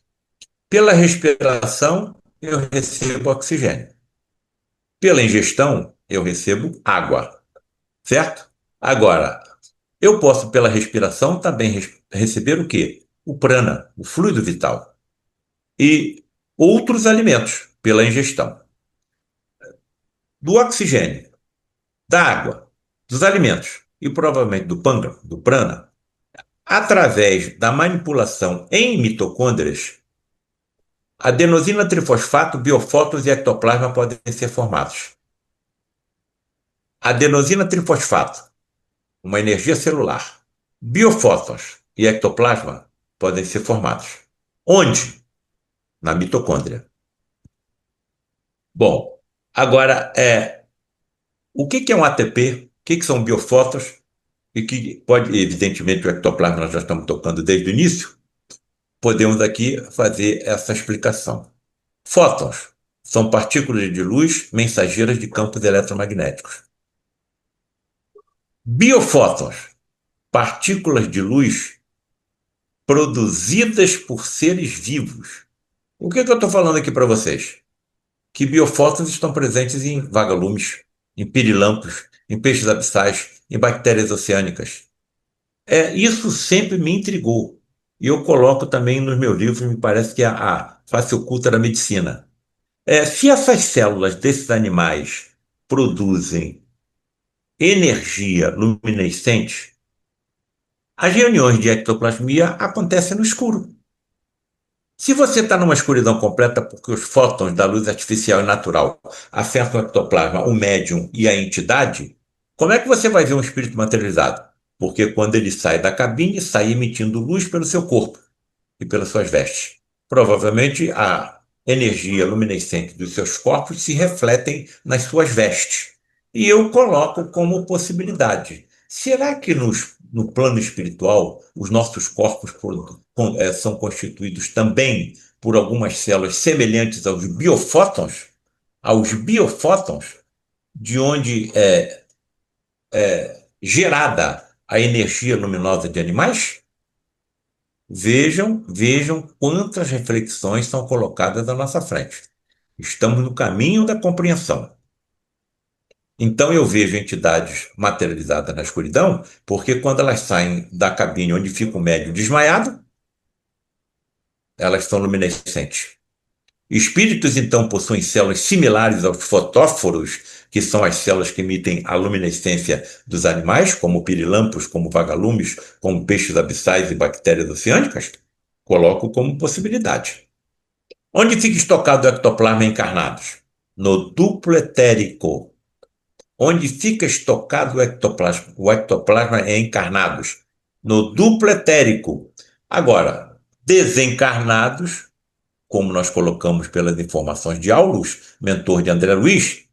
Pela respiração, eu recebo oxigênio. Pela ingestão, eu recebo água, certo? Agora, eu posso, pela respiração, também receber o quê? O prana, o fluido vital. E outros alimentos, pela ingestão. Do oxigênio, da água, dos alimentos e provavelmente do prana, através da manipulação em mitocôndrias, adenosina trifosfato, biofótons e ectoplasma podem ser formados. Adenosina trifosfato, uma energia celular. Biofótons e ectoplasma podem ser formados. Onde? Na mitocôndria. Bom, agora, o que é um ATP? O que são biofótons? E que pode, evidentemente, o ectoplasma nós já estamos tocando desde o início, podemos aqui fazer essa explicação. Fótons são partículas de luz mensageiras de campos eletromagnéticos. Biofótons, partículas de luz produzidas por seres vivos. O que eu estou falando aqui para vocês? Que biofótons estão presentes em vagalumes, em pirilampos, em peixes abissais, em bactérias oceânicas. Isso sempre me intrigou. E eu coloco também nos meus livros, me parece que é a face oculta da medicina. Se essas células desses animais produzem energia luminescente, as reuniões de ectoplasmia acontecem no escuro. Se você está numa escuridão completa porque os fótons da luz artificial e natural afetam o ectoplasma, o médium e a entidade, como é que você vai ver um espírito materializado? Porque quando ele sai da cabine, sai emitindo luz pelo seu corpo e pelas suas vestes. Provavelmente a energia luminescente dos seus corpos se refletem nas suas vestes. E eu coloco como possibilidade. Será que no plano espiritual os nossos corpos são constituídos também por algumas células semelhantes aos biofótons, de onde é gerada a energia luminosa de animais? Vejam quantas reflexões são colocadas à nossa frente. Estamos no caminho da compreensão. Então eu vejo entidades materializadas na escuridão, porque quando elas saem da cabine onde fica o médium desmaiado, elas são luminescentes. Espíritos, então, possuem células similares aos fotóforos, que são as células que emitem a luminescência dos animais, como pirilampos, como vagalumes, como peixes abissais e bactérias oceânicas? Coloco como possibilidade. Onde fica estocado o ectoplasma encarnados? No duplo etérico. Onde fica estocado o ectoplasma? O ectoplasma é encarnados. No duplo etérico. Agora, desencarnados, como nós colocamos pelas informações de Aulus, mentor de André Luiz,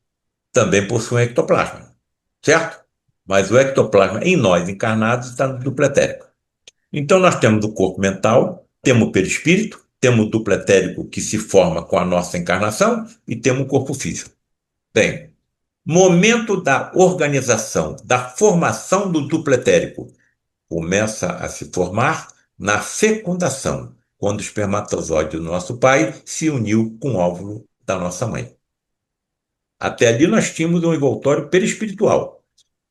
também possuem ectoplasma, certo? Mas o ectoplasma em nós encarnados está no duplo etérico. Então nós temos o corpo mental, temos o perispírito, temos o duplo etérico que se forma com a nossa encarnação e temos o corpo físico. Bem, momento da organização, da formação do duplo etérico começa a se formar na fecundação, quando o espermatozoide do nosso pai se uniu com o óvulo da nossa mãe. Até ali nós tínhamos um envoltório perispiritual.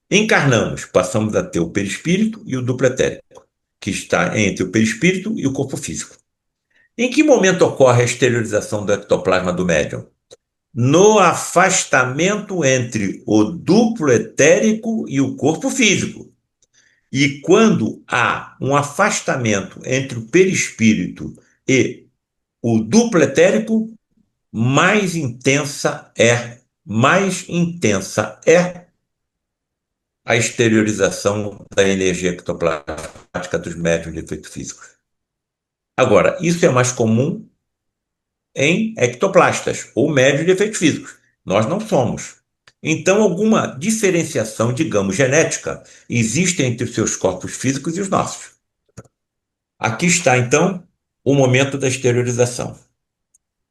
Encarnamos, passamos a ter o perispírito e o duplo etérico, que está entre o perispírito e o corpo físico. Em que momento ocorre a exteriorização do ectoplasma do médium? No afastamento entre o duplo etérico e o corpo físico. E quando há um afastamento entre o perispírito e o duplo etérico, mais intensa é a exteriorização da energia ectoplasmática dos médiuns de efeito físico. Agora, isso é mais comum em ectoplastas ou médios de efeitos físicos. Nós não somos. Então, alguma diferenciação, digamos, genética existe entre os seus corpos físicos e os nossos. Aqui está, então, o momento da exteriorização.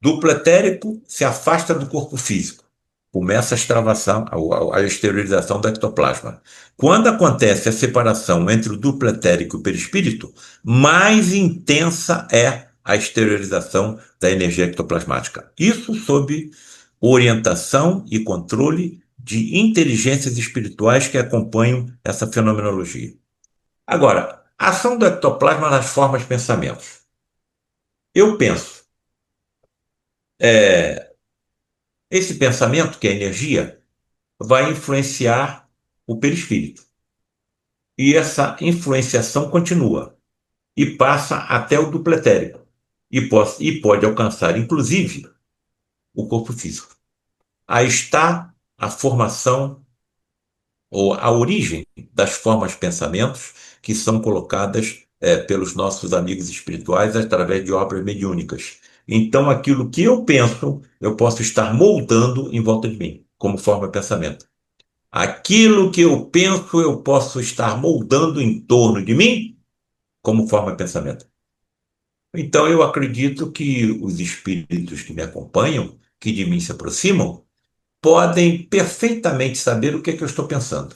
Duplo etérico se afasta do corpo físico. Começa a extravasação, a exteriorização do ectoplasma. Quando acontece a separação entre o duplo etérico e o perispírito, mais intensa é a exteriorização da energia ectoplasmática. Isso sob orientação e controle de inteligências espirituais que acompanham essa fenomenologia. Agora, a ação do ectoplasma nas formas de pensamentos. Eu penso, esse pensamento, que é energia, vai influenciar o perispírito. E essa influenciação continua e passa até o duplo etérico e pode alcançar, inclusive, o corpo físico. Aí está a formação ou a origem das formas de pensamentos que são colocadas pelos nossos amigos espirituais através de obras mediúnicas. Então, aquilo que eu penso, eu posso estar moldando em volta de mim, como forma de pensamento. Aquilo que eu penso, eu posso estar moldando em torno de mim como forma de pensamento. Então, eu acredito que os espíritos que me acompanham, que de mim se aproximam, podem perfeitamente saber o que é que eu estou pensando.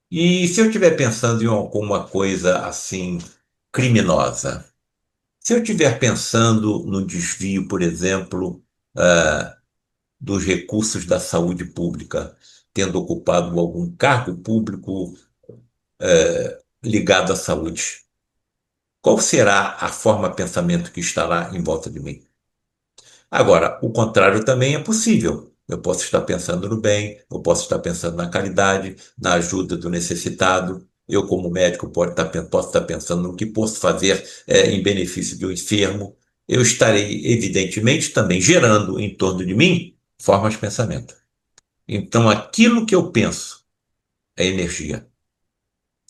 E se eu estiver pensando em alguma coisa assim criminosa, se eu estiver pensando no desvio, por exemplo, dos recursos da saúde pública, tendo ocupado algum cargo público ligado à saúde, qual será a forma de pensamento que estará em volta de mim? Agora, o contrário também é possível. Eu posso estar pensando no bem, eu posso estar pensando na caridade, na ajuda do necessitado. Eu, como médico, posso estar pensando no que posso fazer em benefício do enfermo. eu estarei, evidentemente, também gerando em torno de mim formas de pensamento. Então, aquilo que eu penso é energia.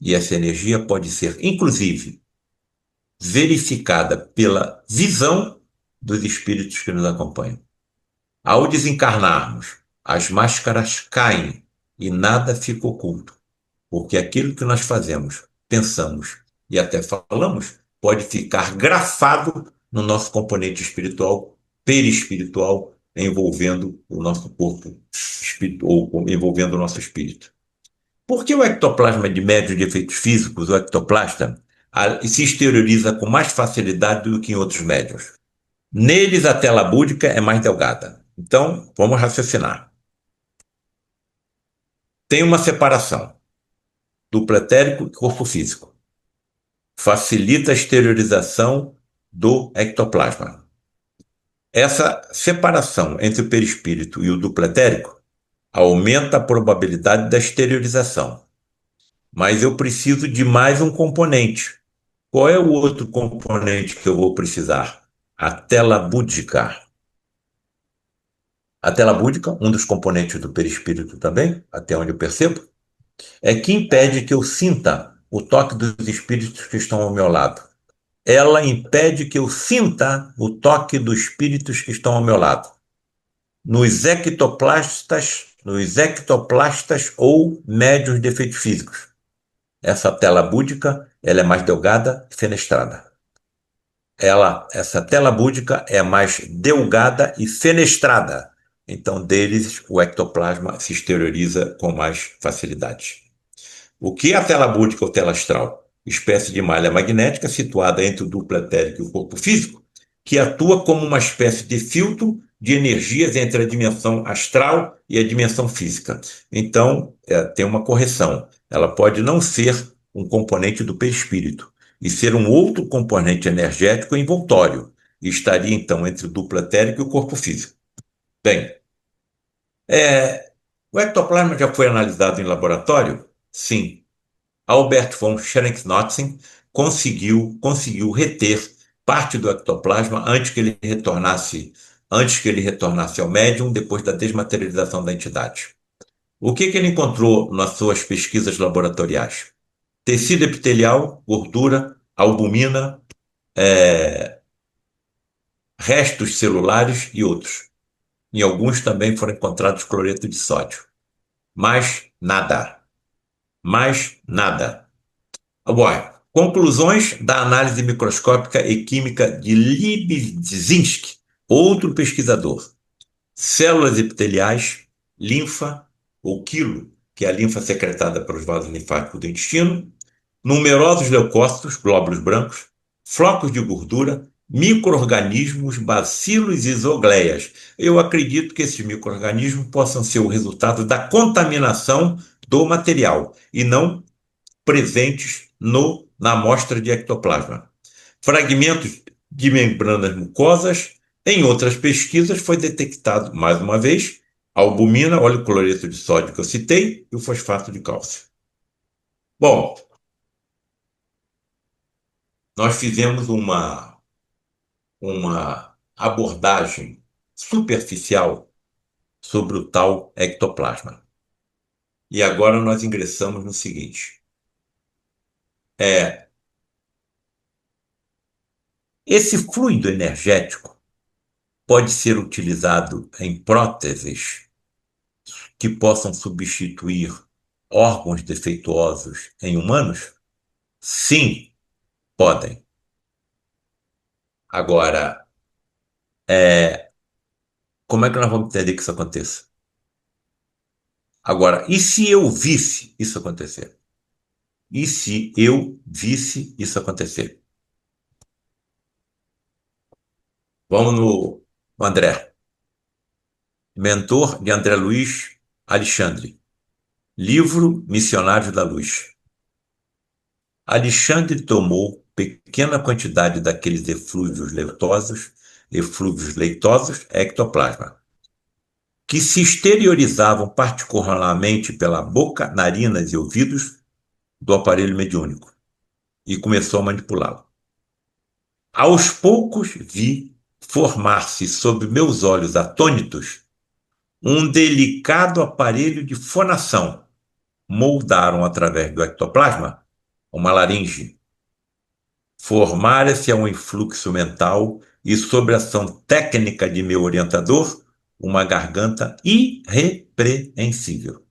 E essa energia pode ser, inclusive, verificada pela visão dos espíritos que nos acompanham. Ao desencarnarmos, as máscaras caem e nada fica oculto, porque aquilo que nós fazemos, pensamos e até falamos pode ficar grafado no nosso componente espiritual, perispiritual, envolvendo o nosso corpo ou envolvendo o nosso espírito. Por que o ectoplasma de médio de efeitos físicos, o ectoplasta, se exterioriza com mais facilidade do que em outros médios? Neles, a tela búdica é mais delgada. Então, vamos raciocinar. Tem uma separação duplo etérico e corpo físico. Facilita a exteriorização do ectoplasma. Essa separação entre o perispírito e o duplo etérico aumenta a probabilidade da exteriorização. Mas eu preciso de mais um componente. Qual é o outro componente que eu vou precisar? A tela búdica. A tela búdica, um dos componentes do perispírito também, até onde eu percebo, é que impede que eu sinta o toque dos espíritos que estão ao meu lado. Ela impede que eu sinta o toque dos espíritos que estão ao meu lado. Nos ectoplastas ou médios de efeitos físicos. Essa tela búdica, ela é mais delgada e fenestrada. Essa tela búdica é mais delgada e fenestrada. Então, deles, o ectoplasma se exterioriza com mais facilidade. O que é a tela búdica ou tela astral? Espécie de malha magnética situada entre o duplo etérico e o corpo físico, que atua como uma espécie de filtro de energias entre a dimensão astral e a dimensão física. Então, tem uma correção. Ela pode não ser um componente do perispírito, e ser um outro componente energético envoltório, e estaria então entre o duplo etérico e o corpo físico. Bem, o ectoplasma já foi analisado em laboratório? Sim. Albert von Schrenck-Notzing conseguiu reter parte do ectoplasma antes que ele retornasse ao médium depois da desmaterialização da entidade. O que ele encontrou nas suas pesquisas laboratoriais? Tecido epitelial, gordura, albumina, restos celulares e outros. Em alguns também foram encontrados cloreto de sódio. Mais nada. Mais nada. Agora, conclusões da análise microscópica e química de Libzinski, outro pesquisador. Células epiteliais, linfa, ou quilo, que é a linfa secretada pelos vasos linfáticos do intestino, numerosos leucócitos, glóbulos brancos, flocos de gordura, micro-organismos, bacilos e isogleias. Eu acredito que esses micro-organismos possam ser o resultado da contaminação do material e não presentes na amostra de ectoplasma. Fragmentos de membranas mucosas. Em outras pesquisas foi detectado, mais uma vez, a albumina, óleo cloreto de sódio que eu citei, e o fosfato de cálcio. Bom, nós fizemos uma abordagem superficial sobre o tal ectoplasma. E agora nós ingressamos no seguinte. Esse fluido energético pode ser utilizado em próteses que possam substituir órgãos defeituosos em humanos? Sim, podem. Agora, como é que nós vamos entender que isso aconteça? Agora, e se eu visse isso acontecer? E se eu visse isso acontecer? Vamos no André. Mentor de André Luiz Alexandre. Livro Missionários da Luz. Alexandre tomou pequena quantidade daqueles eflúvios leitosos, ectoplasma, que se exteriorizavam particularmente pela boca, narinas e ouvidos do aparelho mediúnico, e começou a manipulá-lo. Aos poucos vi formar-se sob meus olhos atônitos um delicado aparelho de fonação. Moldaram através do ectoplasma uma laringe. Formara-se um influxo mental e, sob a ação técnica de meu orientador, uma garganta irrepreensível.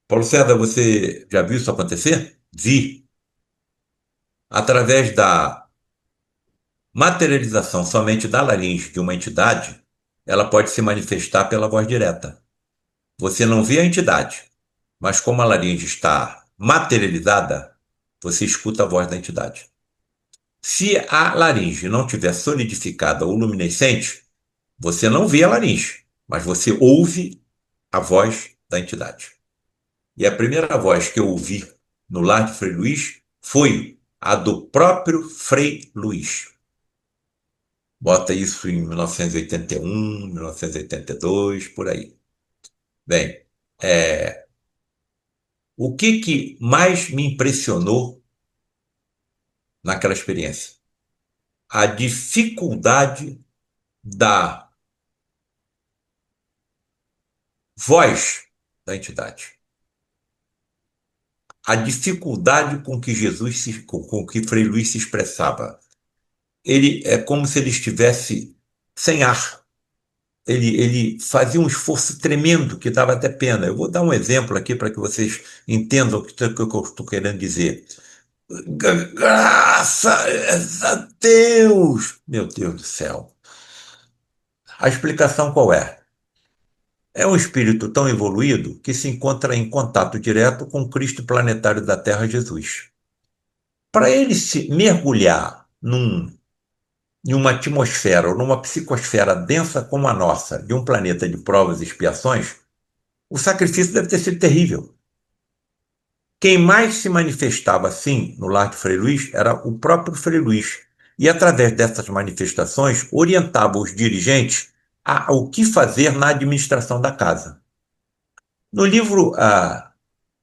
Paulo César, você já viu isso acontecer? Vi. Através da materialização somente da laringe de uma entidade, ela pode se manifestar pela voz direta. Você não vê a entidade, mas como a laringe está materializada, você escuta a voz da entidade. Se a laringe não tiver solidificada ou luminescente, você não vê a laringe, mas você ouve a voz da entidade. E a primeira voz que eu ouvi no lar de Frei Luís foi a do próprio Frei Luís. Bota isso em 1981, 1982, por aí. Bem, o que mais me impressionou naquela experiência? A dificuldade da voz da entidade. A dificuldade com que com que Frei Luís se expressava. Ele é como se ele estivesse sem ar. Ele fazia um esforço tremendo que dava até pena. Eu vou dar um exemplo aqui para que vocês entendam o que eu estou querendo dizer. Graças a Deus! Meu Deus do céu. A explicação qual é? É um espírito tão evoluído que se encontra em contato direto com o Cristo planetário da Terra, Jesus. Para ele se mergulhar em uma atmosfera ou numa psicosfera densa como a nossa, de um planeta de provas e expiações, o sacrifício deve ter sido terrível. Quem mais se manifestava assim no lar de Frei Luís era o próprio Frei Luís. E através dessas manifestações orientava os dirigentes ao que fazer na administração da casa. No livro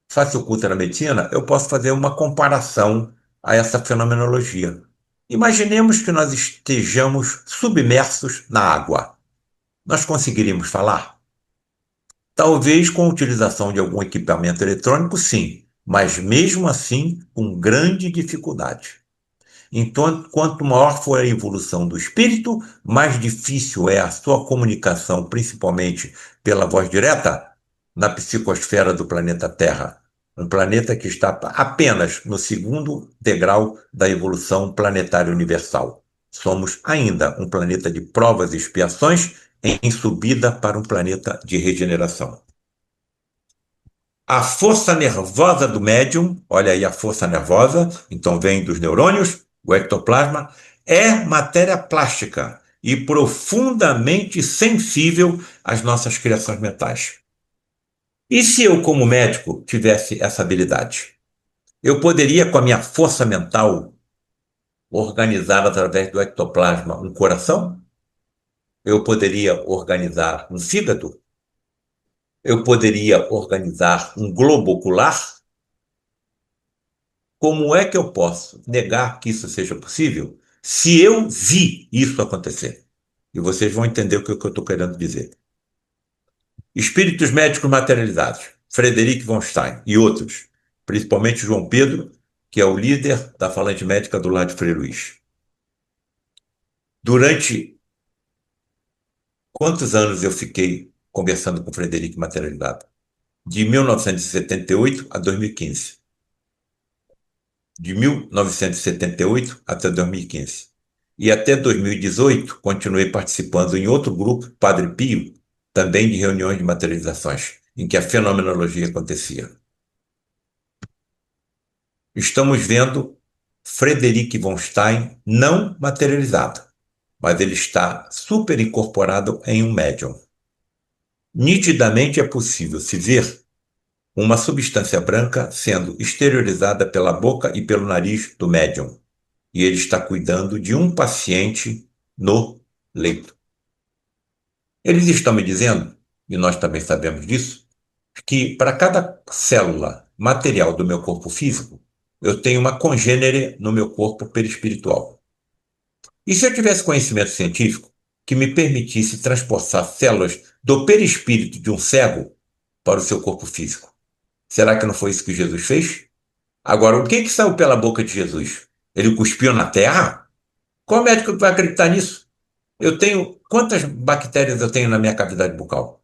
Face Oculta na Medicina, eu posso fazer uma comparação a essa fenomenologia. Imaginemos que nós estejamos submersos na água. Nós conseguiríamos falar? Talvez com a utilização de algum equipamento eletrônico, sim, mas mesmo assim com grande dificuldade. Então, quanto maior for a evolução do espírito, mais difícil é a sua comunicação, principalmente pela voz direta, na psicosfera do planeta Terra. Um planeta que está apenas no segundo degrau da evolução planetária universal. Somos ainda um planeta de provas e expiações em subida para um planeta de regeneração. A força nervosa do médium, olha aí a força nervosa, então vem dos neurônios, o ectoplasma, é matéria plástica e profundamente sensível às nossas criações mentais. E se eu, como médico, tivesse essa habilidade? Eu poderia, com a minha força mental, organizar através do ectoplasma um coração? Eu poderia organizar um fígado? Eu poderia organizar um globo ocular? Como é que eu posso negar que isso seja possível se eu vi isso acontecer? E vocês vão entender o que eu estou querendo dizer. Espíritos médicos materializados, Frederic von Stein e outros, principalmente João Pedro, que é o líder da falange médica do lado de Frei Luís. Durante quantos anos eu fiquei conversando com Frederic materializado? De 1978 a 2015. De 1978 até 2015. E até 2018, continuei participando em outro grupo, Padre Pio, também de reuniões de materializações, em que a fenomenologia acontecia. Estamos vendo Frederic von Stein não materializado, mas ele está super incorporado em um médium. Nitidamente é possível se ver uma substância branca sendo exteriorizada pela boca e pelo nariz do médium. E ele está cuidando de um paciente no leito. Eles estão me dizendo, e nós também sabemos disso, que para cada célula material do meu corpo físico, eu tenho uma congênere no meu corpo perispiritual. E se eu tivesse conhecimento científico que me permitisse transportar células do perispírito de um cego para o seu corpo físico? Será que não foi isso que Jesus fez? Agora, o que saiu pela boca de Jesus? Ele cuspiu na terra? Qual médico que vai acreditar nisso? Eu tenho. Quantas bactérias eu tenho na minha cavidade bucal?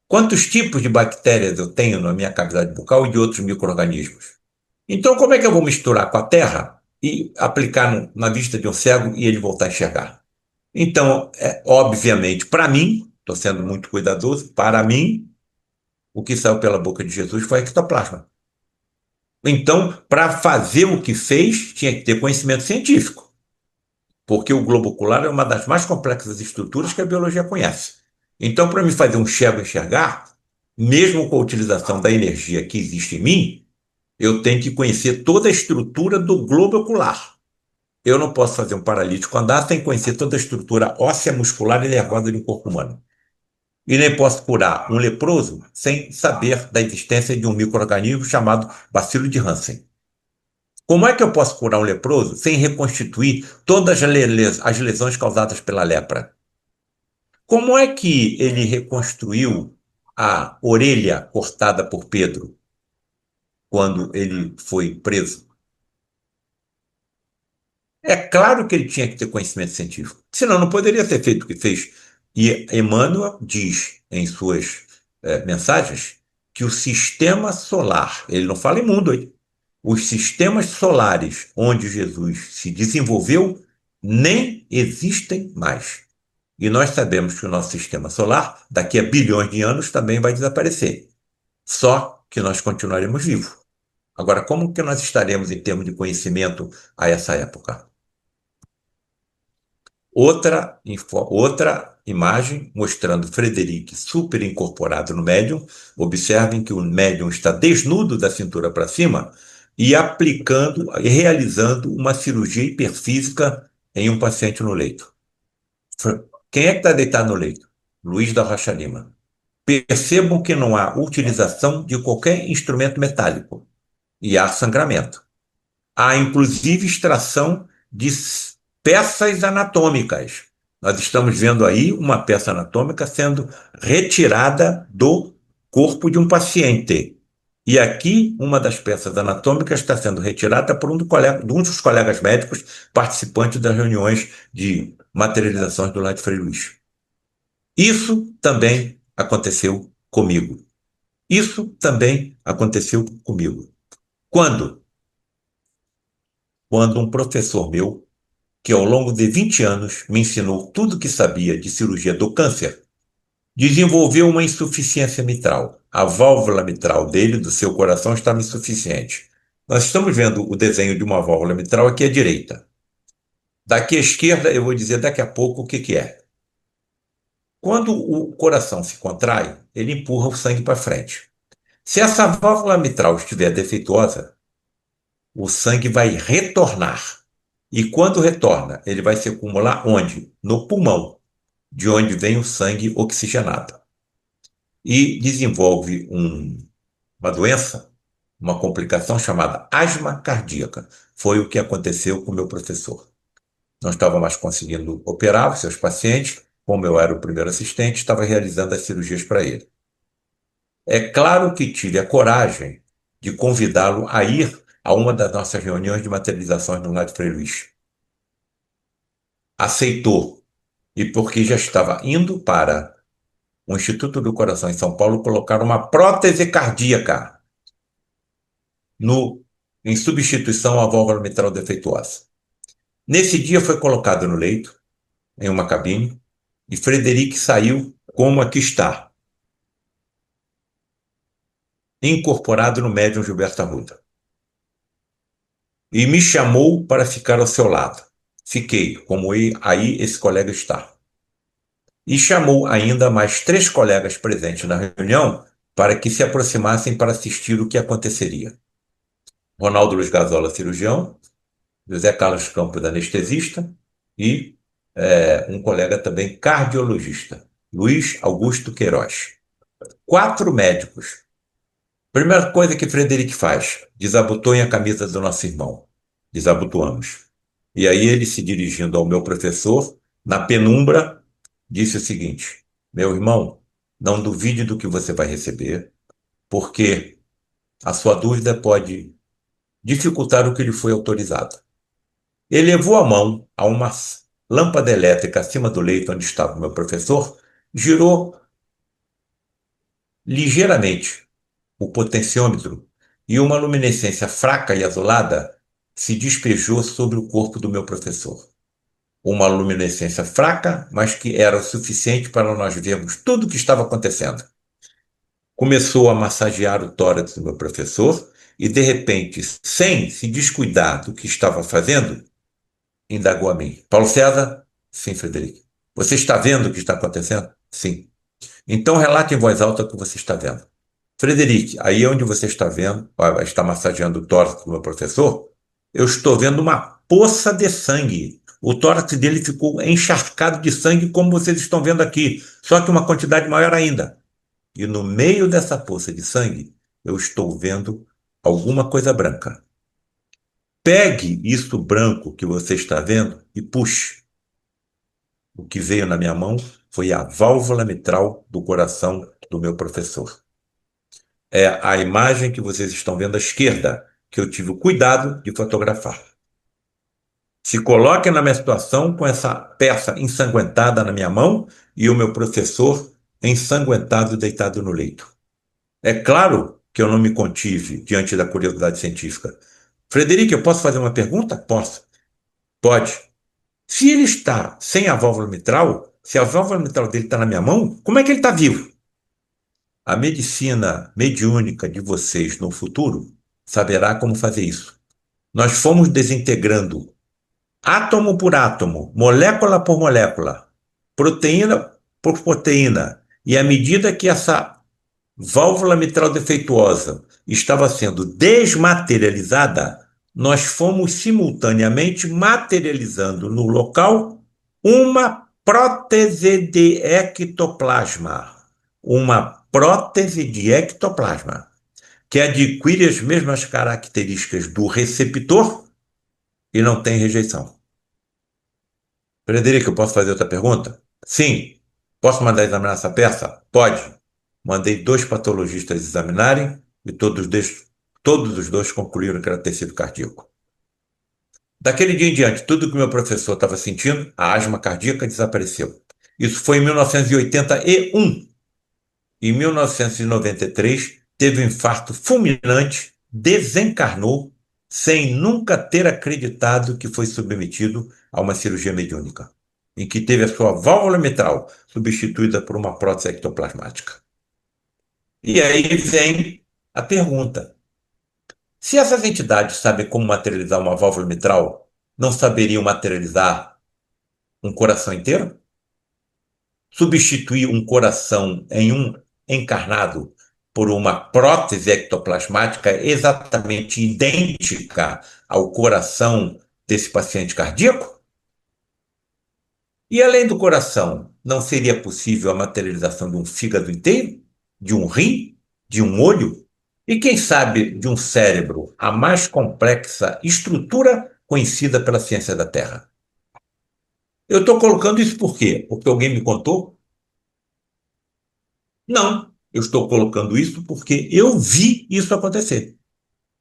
Quantos tipos de bactérias eu tenho na minha cavidade bucal e de outros micro-organismos? Então, como é que eu vou misturar com a terra e aplicar na vista de um cego e ele voltar a enxergar? Então, obviamente, para mim, estou sendo muito cuidadoso, para mim, o que saiu pela boca de Jesus foi ectoplasma. Então, para fazer o que fez, tinha que ter conhecimento científico, porque o globo ocular é uma das mais complexas estruturas que a biologia conhece. Então, para me fazer um cego enxergar, mesmo com a utilização da energia que existe em mim, eu tenho que conhecer toda a estrutura do globo ocular. Eu não posso fazer um paralítico andar sem conhecer toda a estrutura óssea, muscular e nervosa de um corpo humano. E nem posso curar um leproso sem saber da existência de um micro-organismo chamado bacilo de Hansen. Como é que eu posso curar um leproso sem reconstituir todas as lesões causadas pela lepra? Como é que ele reconstruiu a orelha cortada por Pedro quando ele foi preso? É claro que ele tinha que ter conhecimento científico, senão não poderia ter feito o que fez. E Emmanuel diz em suas mensagens que o sistema solar, ele não fala em mundo, hein? Os sistemas solares onde Jesus se desenvolveu nem existem mais. E nós sabemos que o nosso sistema solar, daqui a bilhões de anos, também vai desaparecer. Só que nós continuaremos vivos. Agora, como que nós estaremos em termos de conhecimento a essa época? Outra imagem mostrando Frederic super incorporado no médium. Observem que o médium está desnudo da cintura para cima e aplicando e realizando uma cirurgia hiperfísica em um paciente no leito. Quem é que está deitado no leito? Luiz da Rocha Lima. Percebam que não há utilização de qualquer instrumento metálico e há sangramento. Há inclusive extração de peças anatômicas. Nós estamos vendo aí uma peça anatômica sendo retirada do corpo de um paciente. E aqui, uma das peças anatômicas está sendo retirada por de um dos colegas médicos participantes das reuniões de materializações do Lado Frei Luiz. Isso também aconteceu comigo. Isso também aconteceu comigo. Quando? Quando um professor meu, que ao longo de 20 anos me ensinou tudo o que sabia de cirurgia do câncer, desenvolveu uma insuficiência mitral. A válvula mitral dele, do seu coração, estava insuficiente. Nós estamos vendo o desenho de uma válvula mitral aqui à direita. Daqui à esquerda, eu vou dizer daqui a pouco o que que é. Quando o coração se contrai, ele empurra o sangue para frente. Se essa válvula mitral estiver defeituosa, o sangue vai retornar. E quando retorna, ele vai se acumular onde? No pulmão, de onde vem o sangue oxigenado. E desenvolve uma doença, uma complicação chamada asma cardíaca. Foi o que aconteceu com o meu professor. Não estava mais conseguindo operar os seus pacientes, como eu era o primeiro assistente, estava realizando as cirurgias para ele. É claro que tive a coragem de convidá-lo a ir a uma das nossas reuniões de materializações no Lar de Frei Luiz. Aceitou, e porque já estava indo para o Instituto do Coração em São Paulo colocar uma prótese cardíaca no, em substituição à válvula mitral defeituosa. Nesse dia foi colocado no leito, em uma cabine, e Frederic saiu como aqui está, incorporado no médium Gilberto Arruda. E me chamou para ficar ao seu lado. Fiquei, como aí esse colega está. E chamou ainda mais 3 colegas presentes na reunião para que se aproximassem para assistir o que aconteceria. Ronaldo Luiz Gazola, cirurgião, José Carlos Campos, anestesista, e um colega também cardiologista, Luiz Augusto Queiroz. 4 médicos. Primeira coisa que Frederic faz, desabotoem a camisa do nosso irmão. Desabotoamos. E aí ele, se dirigindo ao meu professor, na penumbra, disse o seguinte: meu irmão, não duvide do que você vai receber, porque a sua dúvida pode dificultar o que lhe foi autorizado. Ele levou a mão a uma lâmpada elétrica acima do leito onde estava o meu professor, girou ligeiramente o potenciômetro e uma luminescência fraca e azulada se despejou sobre o corpo do meu professor. Uma luminescência fraca, mas que era o suficiente para nós vermos tudo o que estava acontecendo. Começou a massagear o tórax do meu professor e, de repente, sem se descuidar do que estava fazendo, indagou a mim. Paulo César? Sim, Frederico. Você está vendo o que está acontecendo? Sim. Então relate em voz alta o que você está vendo. Frederico, aí onde você está vendo, está massageando o tórax do meu professor, eu estou vendo uma poça de sangue. O tórax dele ficou encharcado de sangue, como vocês estão vendo aqui, só que uma quantidade maior ainda. E no meio dessa poça de sangue, eu estou vendo alguma coisa branca. Pegue isso branco que você está vendo e puxe. O que veio na minha mão foi a válvula mitral do coração do meu professor. É a imagem que vocês estão vendo à esquerda, que eu tive o cuidado de fotografar. Se coloquem na minha situação com essa peça ensanguentada na minha mão e o meu professor ensanguentado deitado no leito. É claro que eu não me contive diante da curiosidade científica. Frederico, eu posso fazer uma pergunta? Posso. Pode. Se ele está sem a válvula mitral, se a válvula mitral dele está na minha mão, como é que ele está vivo? A medicina mediúnica de vocês no futuro saberá como fazer isso. Nós fomos desintegrando átomo por átomo, molécula por molécula, proteína por proteína, e à medida que essa válvula mitral defeituosa estava sendo desmaterializada, nós fomos simultaneamente materializando no local uma prótese de ectoplasma. Uma prótese de ectoplasma, que adquire as mesmas características do receptor e não tem rejeição. Frederico, eu posso fazer outra pergunta? Sim. Posso mandar examinar essa peça? Pode. Mandei dois patologistas examinarem e todos os dois concluíram que era tecido cardíaco. Daquele dia em diante, tudo que o meu professor estava sentindo, a asma cardíaca desapareceu. Isso foi em 1981. Em 1993, teve um infarto fulminante, desencarnou, sem nunca ter acreditado que foi submetido a uma cirurgia mediúnica, em que teve a sua válvula mitral substituída por uma prótese ectoplasmática. E aí vem a pergunta: se essas entidades sabem como materializar uma válvula mitral, não saberiam materializar um coração inteiro? Substituir um coração em um encarnado por uma prótese ectoplasmática exatamente idêntica ao coração desse paciente cardíaco? E além do coração, não seria possível a materialização de um fígado inteiro? De um rim? De um olho? E quem sabe de um cérebro, a mais complexa estrutura conhecida pela ciência da Terra? Eu estou colocando isso por quê? Porque alguém me contou? Não. Eu estou colocando isso porque eu vi isso acontecer.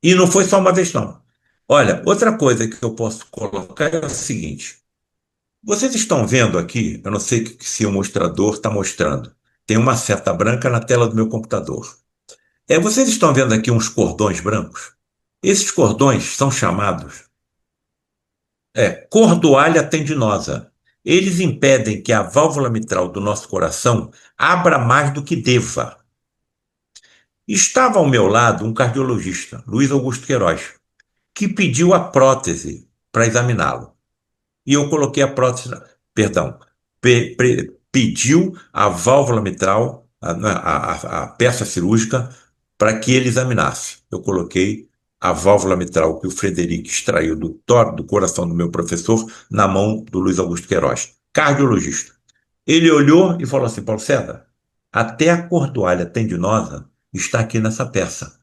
E não foi só uma vez, não. Olha, outra coisa que eu posso colocar é o seguinte: vocês estão vendo aqui, eu não sei se o mostrador está mostrando, tem uma seta branca na tela do meu computador. Vocês estão vendo aqui uns cordões brancos? Esses cordões são chamados cordoalha tendinosa. Eles impedem que a válvula mitral do nosso coração abra mais do que deva. Estava ao meu lado um cardiologista, Luiz Augusto Queiroz, que pediu a prótese para examiná-lo. E eu coloquei a prótese, perdão, pediu a válvula mitral, a peça cirúrgica, para que ele examinasse. Eu coloquei a válvula mitral que o Frederico extraiu do coração do meu professor na mão do Luiz Augusto Queiroz, cardiologista. Ele olhou e falou assim: Paulo César, até a cordoalha tendinosa está aqui nessa peça.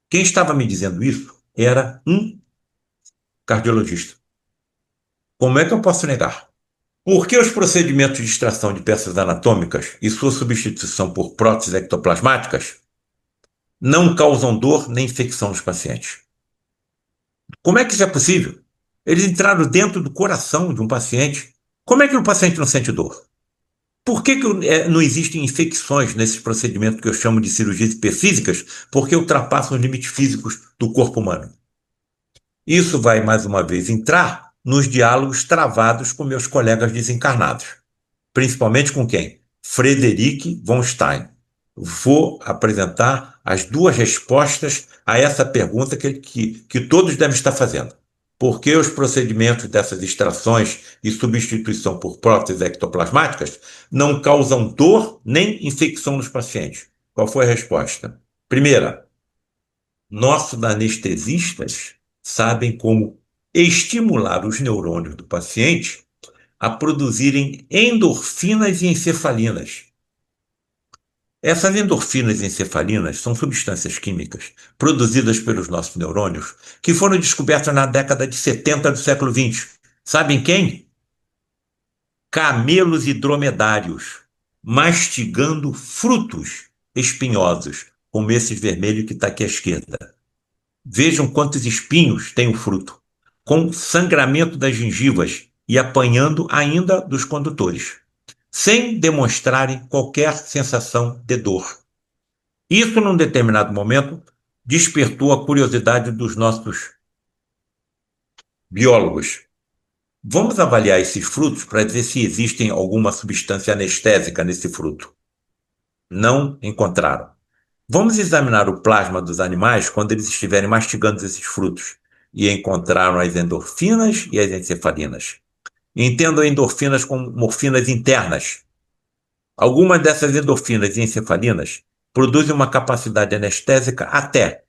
Quem estava me dizendo isso era um cardiologista. Como é que eu posso negar? Por que os procedimentos de extração de peças anatômicas e sua substituição por próteses ectoplasmáticas não causam dor nem infecção nos pacientes? Como é que isso é possível? Eles entraram dentro do coração de um paciente. Como é que o paciente não sente dor? Por que não existem infecções nesses procedimentos que eu chamo de cirurgias hiperfísicas? Porque ultrapassam os limites físicos do corpo humano. Isso vai, mais uma vez, entrar nos diálogos travados com meus colegas desencarnados. Principalmente com quem? Frederic von Stein. Vou apresentar as duas respostas a essa pergunta que todos devem estar fazendo. Por que os procedimentos dessas extrações e substituição por próteses ectoplasmáticas não causam dor nem infecção nos pacientes? Qual foi a resposta? Primeira, nossos anestesistas sabem como estimular os neurônios do paciente a produzirem endorfinas e encefalinas. Essas endorfinas e encefalinas são substâncias químicas produzidas pelos nossos neurônios que foram descobertas na década de 70 do século XX. Sabem quem? Camelos e dromedários mastigando frutos espinhosos, como esses vermelhos que está aqui à esquerda. Vejam quantos espinhos tem o fruto, com sangramento das gengivas e apanhando ainda dos condutores, sem demonstrarem qualquer sensação de dor. Isso, num determinado momento, despertou a curiosidade dos nossos biólogos. Vamos avaliar esses frutos para ver se existe alguma substância anestésica nesse fruto. Não encontraram. Vamos examinar o plasma dos animais quando eles estiverem mastigando esses frutos e encontraram as endorfinas e as encefalinas. Entendam endorfinas como morfinas internas. Algumas dessas endorfinas e encefalinas produzem uma capacidade anestésica até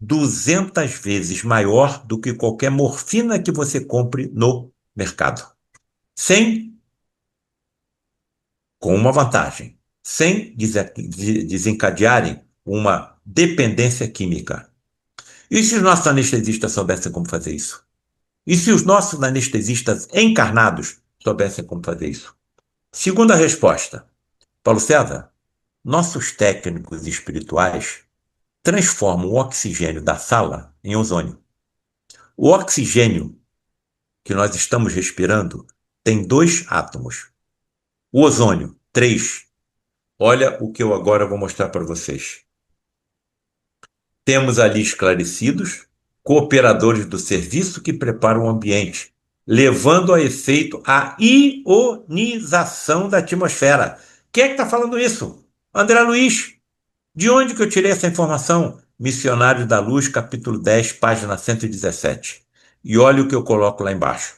200 vezes maior do que qualquer morfina que você compre no mercado. Sem, com uma vantagem, sem desencadearem uma dependência química. E se os nossos anestesistas soubessem como fazer isso? E se os nossos anestesistas encarnados soubessem como fazer isso? Segunda resposta, Paulo César, nossos técnicos espirituais transformam o oxigênio da sala em ozônio. O oxigênio que nós estamos respirando tem 2 átomos. O ozônio, 3. Olha o que eu agora vou mostrar para vocês. Temos ali esclarecidos, cooperadores do serviço que preparam o ambiente, levando a efeito a ionização da atmosfera. Quem é que está falando isso? André Luiz. De onde que eu tirei essa informação? Missionários da Luz, capítulo 10, página 117. E olha o que eu coloco lá embaixo.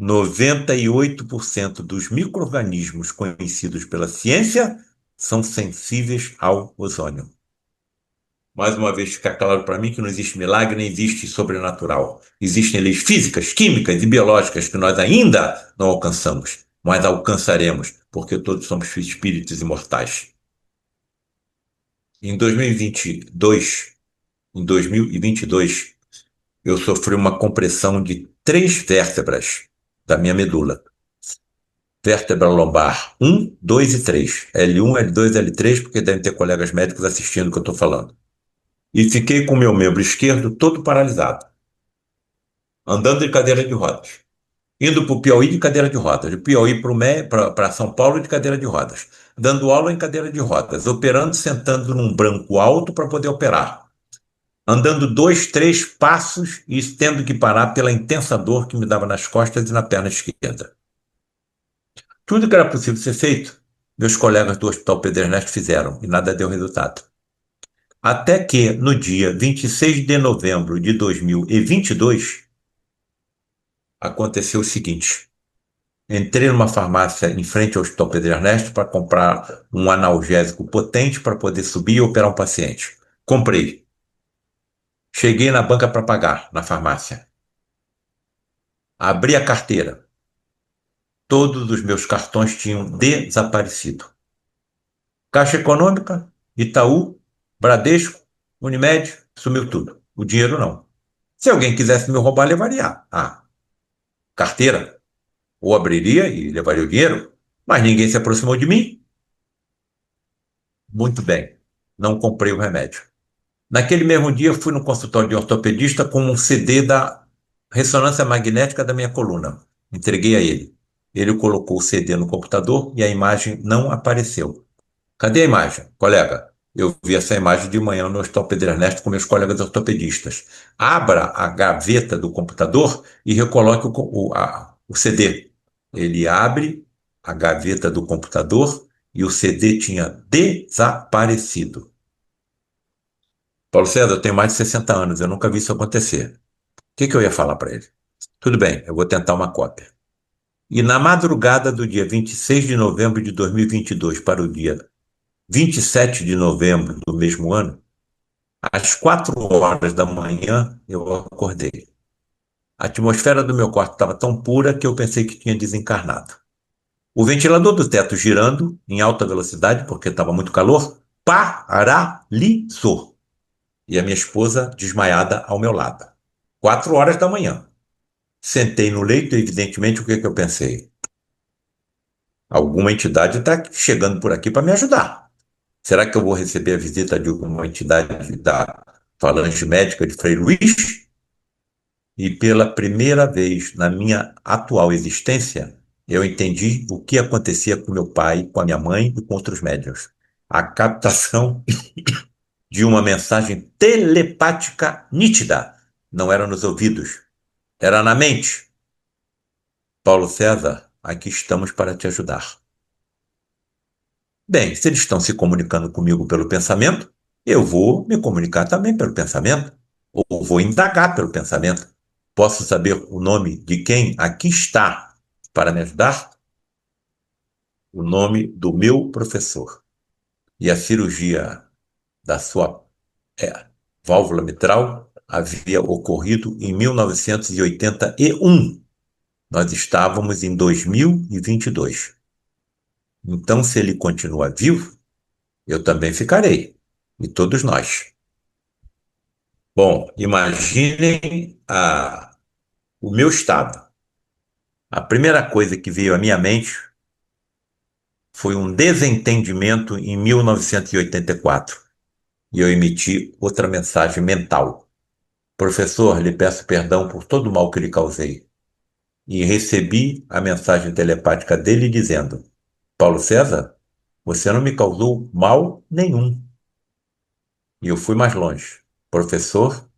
98% dos micro-organismos conhecidos pela ciência são sensíveis ao ozônio. Mais uma vez, fica claro para mim que não existe milagre, nem existe sobrenatural. Existem leis físicas, químicas e biológicas que nós ainda não alcançamos, mas alcançaremos, porque todos somos espíritos imortais. Em 2022, em 2022, eu sofri uma compressão de 3 vértebras da minha medula. Vértebra lombar 1, 2 e 3. L1, L2, L3, porque devem ter colegas médicos assistindo o que eu estou falando. E fiquei com o meu membro esquerdo todo paralisado, andando de cadeira de rodas. Indo para o Piauí de cadeira de rodas, de Piauí para São Paulo de cadeira de rodas. Dando aula em cadeira de rodas, operando sentando num banco alto para poder operar. Andando 2, 3 passos e tendo que parar pela intensa dor que me dava nas costas e na perna esquerda. Tudo que era possível ser feito, meus colegas do Hospital Pedro Ernesto fizeram e nada deu resultado. Até que, no dia 26 de novembro de 2022, aconteceu o seguinte. Entrei numa farmácia em frente ao Hospital Pedro Ernesto para comprar um analgésico potente para poder subir e operar um paciente. Comprei. Cheguei na banca para pagar, na farmácia. Abri a carteira. Todos os meus cartões tinham desaparecido. Caixa Econômica, Itaú, Bradesco, Unimed, sumiu tudo. O dinheiro não. Se alguém quisesse me roubar, levaria. Ah, carteira, ou abriria e levaria o dinheiro, mas ninguém se aproximou de mim. Muito bem, não comprei o remédio. Naquele mesmo dia, fui no consultório de ortopedista com um CD da ressonância magnética da minha coluna. Entreguei a ele. Ele colocou o CD no computador e a imagem não apareceu. Cadê a imagem, colega? Eu vi essa imagem de manhã no Hospital Pedro Ernesto com meus colegas ortopedistas. Abra a gaveta do computador e recoloque o CD. Ele abre a gaveta do computador e o CD tinha desaparecido. Paulo César, eu tenho mais de 60 anos, eu nunca vi isso acontecer. O que que eu ia falar para ele? Tudo bem, eu vou tentar uma cópia. E na madrugada do dia 26 de novembro de 2022 para o dia 27 de novembro do mesmo ano, às 4 horas da manhã, eu acordei. A atmosfera do meu quarto estava tão pura que eu pensei que tinha desencarnado. O ventilador do teto girando em alta velocidade, porque estava muito calor, paralisou. E a minha esposa desmaiada ao meu lado. 4 horas da manhã. Sentei no leito e, evidentemente, o que que eu pensei? Alguma entidade está chegando por aqui para me ajudar. Será que eu vou receber a visita de alguma entidade da Falange Médica de Frei Luís? E pela primeira vez na minha atual existência, eu entendi o que acontecia com meu pai, com a minha mãe e com outros médiuns. A captação de uma mensagem telepática nítida. Não era nos ouvidos, era na mente. Paulo César, aqui estamos para te ajudar. Bem, se eles estão se comunicando comigo pelo pensamento, eu vou me comunicar também pelo pensamento, ou vou indagar pelo pensamento. Posso saber o nome de quem aqui está para me ajudar? O nome do meu professor. E a cirurgia da sua válvula mitral havia ocorrido em 1981. Nós estávamos em 2022. Então, se ele continua vivo, eu também ficarei. E todos nós. Bom, imaginem o meu estado. A primeira coisa que veio à minha mente foi um desentendimento em 1984. E eu emiti outra mensagem mental. Professor, lhe peço perdão por todo o mal que lhe causei. E recebi a mensagem telepática dele dizendo: Paulo César, você não me causou mal nenhum. E eu fui mais longe. Professor,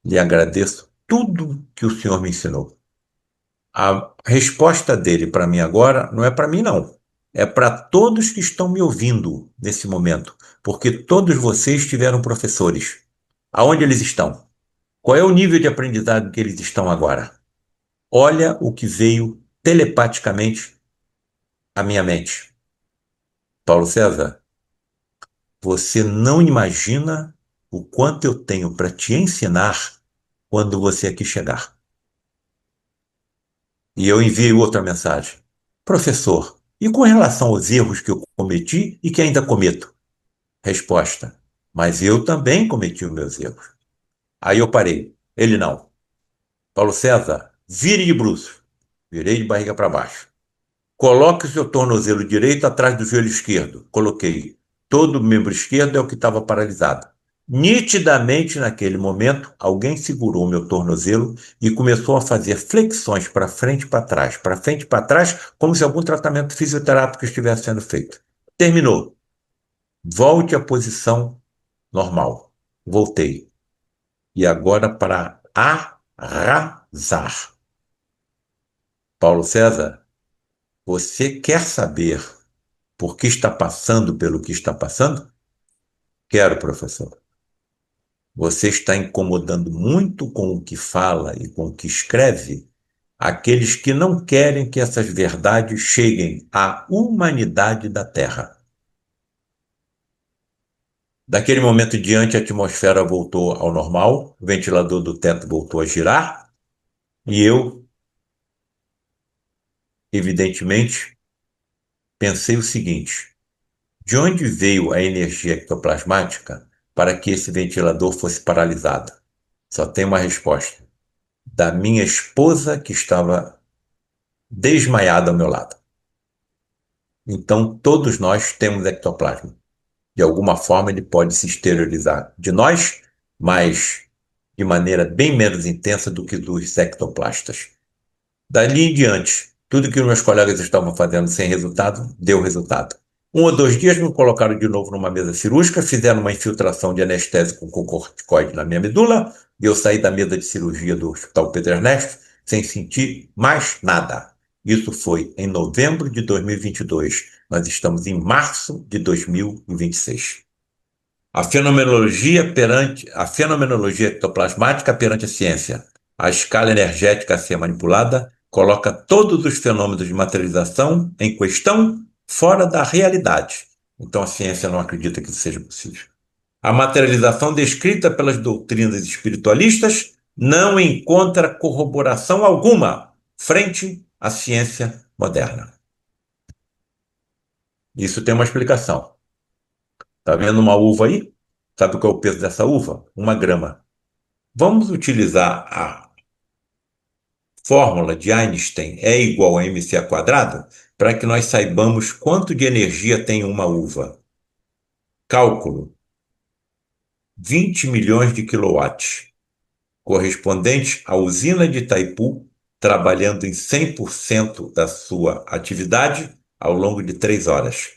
lhe agradeço tudo que o senhor me ensinou. A resposta dele para mim agora não é para mim, não. É para todos que estão me ouvindo nesse momento, porque todos vocês tiveram professores. Aonde eles estão? Qual é o nível de aprendizado que eles estão agora? Olha o que veio telepaticamente à minha mente. Paulo César, você não imagina o quanto eu tenho para te ensinar quando você aqui chegar. E eu enviei outra mensagem. Professor, e com relação aos erros que eu cometi e que ainda cometo? Resposta. Mas eu também cometi os meus erros. Aí eu parei. Ele não. Paulo César, vire de bruços. Virei de barriga para baixo. Coloque o seu tornozelo direito atrás do joelho esquerdo. Coloquei. Todo o membro esquerdo é o que estava paralisado. Nitidamente, naquele momento, alguém segurou o meu tornozelo e começou a fazer flexões para frente e para trás, como se algum tratamento fisioterápico estivesse sendo feito. Terminou. Volte à posição normal. Voltei. E agora para arrasar. Paulo César, você quer saber por que está passando pelo que está passando? Quero, professor. Você está incomodando muito com o que fala e com o que escreve aqueles que não querem que essas verdades cheguem à humanidade da Terra. Daquele momento em diante, a atmosfera voltou ao normal, o ventilador do teto voltou a girar e eu, evidentemente, pensei o seguinte: de onde veio a energia ectoplasmática para que esse ventilador fosse paralisado? Só tem uma resposta: da minha esposa que estava desmaiado ao meu lado. Então, todos nós temos ectoplasma. De alguma forma, ele pode se exteriorizar de nós, mas de maneira bem menos intensa do que dos ectoplastas. Dali em diante, tudo que os meus colegas estavam fazendo sem resultado, deu resultado. 1 ou 2 dias me colocaram de novo numa mesa cirúrgica, fizeram uma infiltração de anestésico com corticoide na minha medula, e eu saí da mesa de cirurgia do Hospital Pedro Ernesto sem sentir mais nada. Isso foi em novembro de 2022. Nós estamos em março de 2026. A fenomenologia ectoplasmática perante a ciência. A escala energética a ser manipulada coloca todos os fenômenos de materialização em questão fora da realidade. Então a ciência não acredita que isso seja possível. A materialização descrita pelas doutrinas espiritualistas não encontra corroboração alguma frente à ciência moderna. Isso tem uma explicação. Está vendo uma uva aí? Sabe qual é o peso dessa uva? 1 grama. Vamos utilizar a fórmula de Einstein E igual a mc ao quadrado para que nós saibamos quanto de energia tem uma uva. Cálculo: 20 milhões de quilowatts, correspondente à usina de Itaipu, trabalhando em 100% da sua atividade ao longo de 3 horas.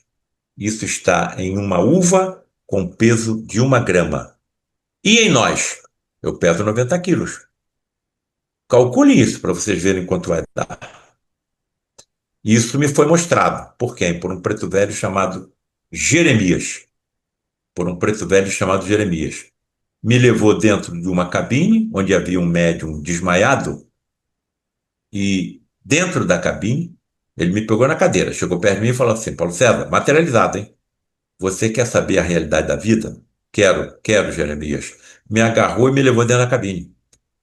Isso está em uma uva com peso de 1 grama. E em nós? Eu peso 90 quilos. Calcule isso para vocês verem quanto vai dar. Isso me foi mostrado. Por quem? Por um preto velho chamado Jeremias. Por um preto velho chamado Jeremias. Me levou dentro de uma cabine, onde havia um médium desmaiado, e dentro da cabine, ele me pegou na cadeira, chegou perto de mim e falou assim: Paulo César, materializado, hein? Você quer saber a realidade da vida? Quero, Jeremias. Me agarrou e me levou dentro da cabine.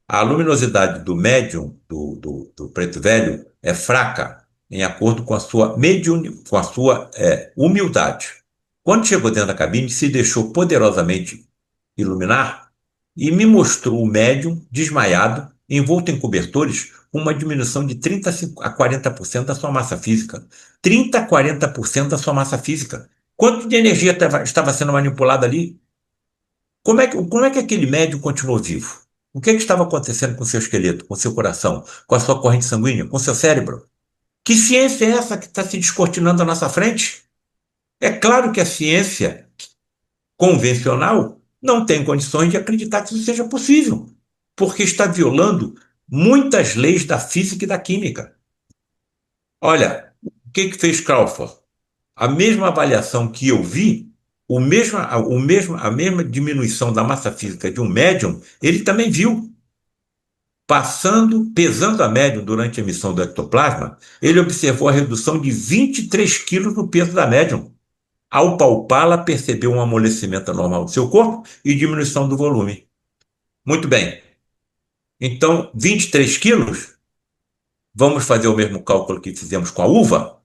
A luminosidade do médium, do preto velho, é fraca, em acordo com a sua humildade. Quando chegou dentro da cabine, se deixou poderosamente iluminar e me mostrou o médium desmaiado, envolto em cobertores, com uma diminuição de 30 a 40% da sua massa física. 30 a 40% da sua massa física. Quanto de energia estava sendo manipulada ali? Como é que aquele médium continuou vivo? O que estava acontecendo com seu esqueleto, com seu coração, com a sua corrente sanguínea, com seu cérebro? Que ciência é essa que está se descortinando à nossa frente? É claro que a ciência convencional não tem condições de acreditar que isso seja possível, porque está violando muitas leis da física e da química. Olha, o que fez Crawford? A mesma avaliação que eu vi, a mesma diminuição da massa física de um médium, ele também viu. Pesando a médium durante a emissão do ectoplasma, ele observou a redução de 23 quilos no peso da médium. Ao palpá-la, percebeu um amolecimento anormal do seu corpo e diminuição do volume. Muito bem. Então, 23 quilos, vamos fazer o mesmo cálculo que fizemos com a uva?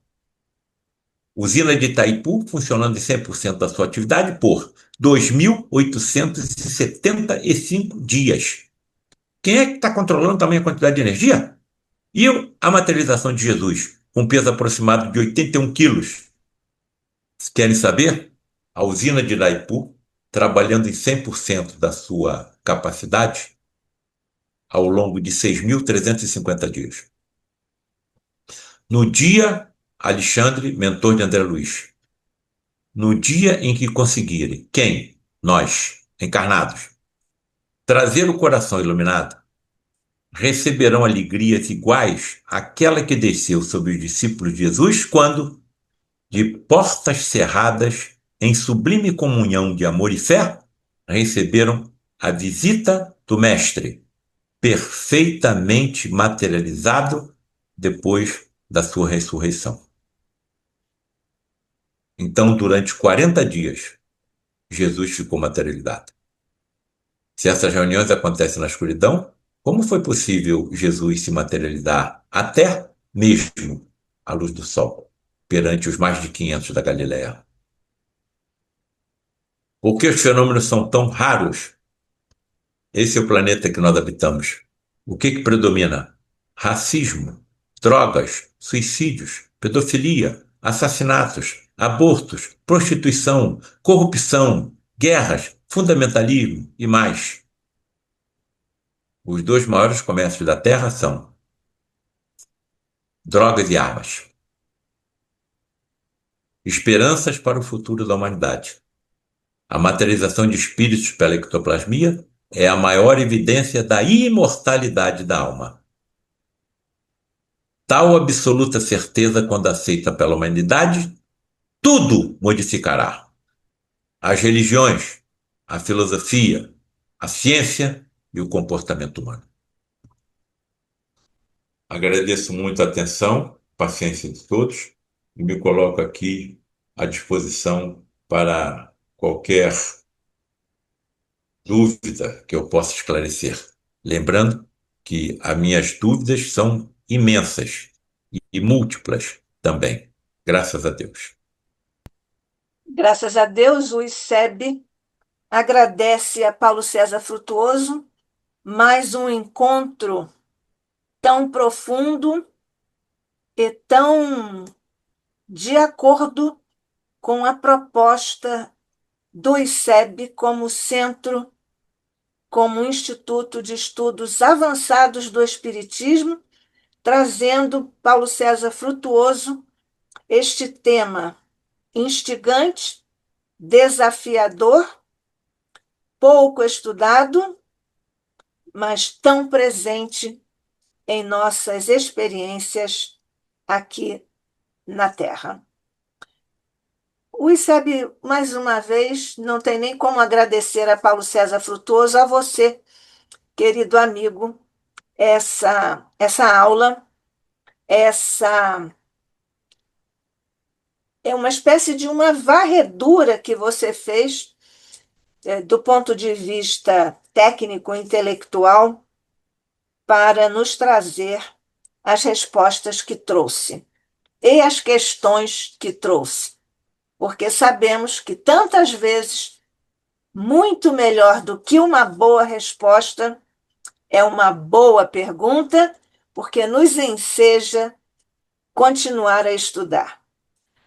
Usina de Itaipu funcionando em 100% da sua atividade por 2.875 dias. Quem é que está controlando também a quantidade de energia? E a materialização de Jesus, com peso aproximado de 81 quilos. Querem saber? A usina de Itaipu, trabalhando em 100% da sua capacidade, ao longo de 6.350 dias. No dia, Alexandre, mentor de André Luiz, no dia em que conseguirem, quem? Nós, encarnados, trazer o coração iluminado, receberão alegrias iguais àquela que desceu sobre os discípulos de Jesus quando, de portas cerradas, em sublime comunhão de amor e fé, receberam a visita do Mestre, perfeitamente materializado depois da sua ressurreição. Então, durante 40 dias, Jesus ficou materializado. Se essas reuniões acontecem na escuridão, como foi possível Jesus se materializar até mesmo à luz do sol, perante os mais de 500 da Galileia? Por que os fenômenos são tão raros? Esse é o planeta que nós habitamos. O que predomina? Racismo. drogas, suicídios, pedofilia, assassinatos, abortos, prostituição, corrupção, guerras, fundamentalismo e mais. Os dois maiores comércios da Terra são drogas e armas. Esperanças para o futuro da humanidade. A materialização de espíritos pela ectoplasmia é a maior evidência da imortalidade da alma. Tal absoluta certeza, quando aceita pela humanidade, tudo modificará. As religiões, a filosofia, a ciência e o comportamento humano. Agradeço muito a atenção, paciência de todos e me coloco aqui à disposição para qualquer dúvida que eu possa esclarecer. Lembrando que as minhas dúvidas são imensas e múltiplas também, graças a Deus. Graças a Deus, o ICEB agradece a Paulo César Frutuoso mais um encontro tão profundo e tão de acordo com a proposta do ICEB como centro, como Instituto de Estudos Avançados do Espiritismo, trazendo Paulo César Frutuoso este tema instigante, desafiador, pouco estudado, mas tão presente em nossas experiências aqui na Terra. O ICEB, mais uma vez, não tem nem como agradecer a Paulo César Frutuoso, a você, querido amigo, essa aula, essa é uma espécie de uma varredura que você fez do ponto de vista técnico, intelectual, para nos trazer as respostas que trouxe e as questões que trouxe. Porque sabemos que tantas vezes, muito melhor do que uma boa resposta, é uma boa pergunta, porque nos enseja continuar a estudar.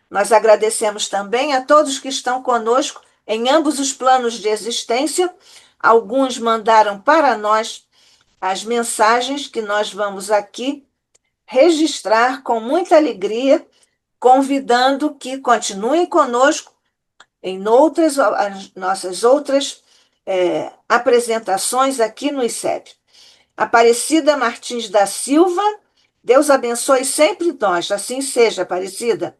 Nós agradecemos também a todos que estão conosco em ambos os planos de existência. Alguns mandaram para nós as mensagens que nós vamos aqui registrar com muita alegria, convidando que continuem conosco em as nossas outras apresentações aqui no ICEB. Aparecida Martins da Silva, Deus abençoe sempre nós, assim seja, Aparecida.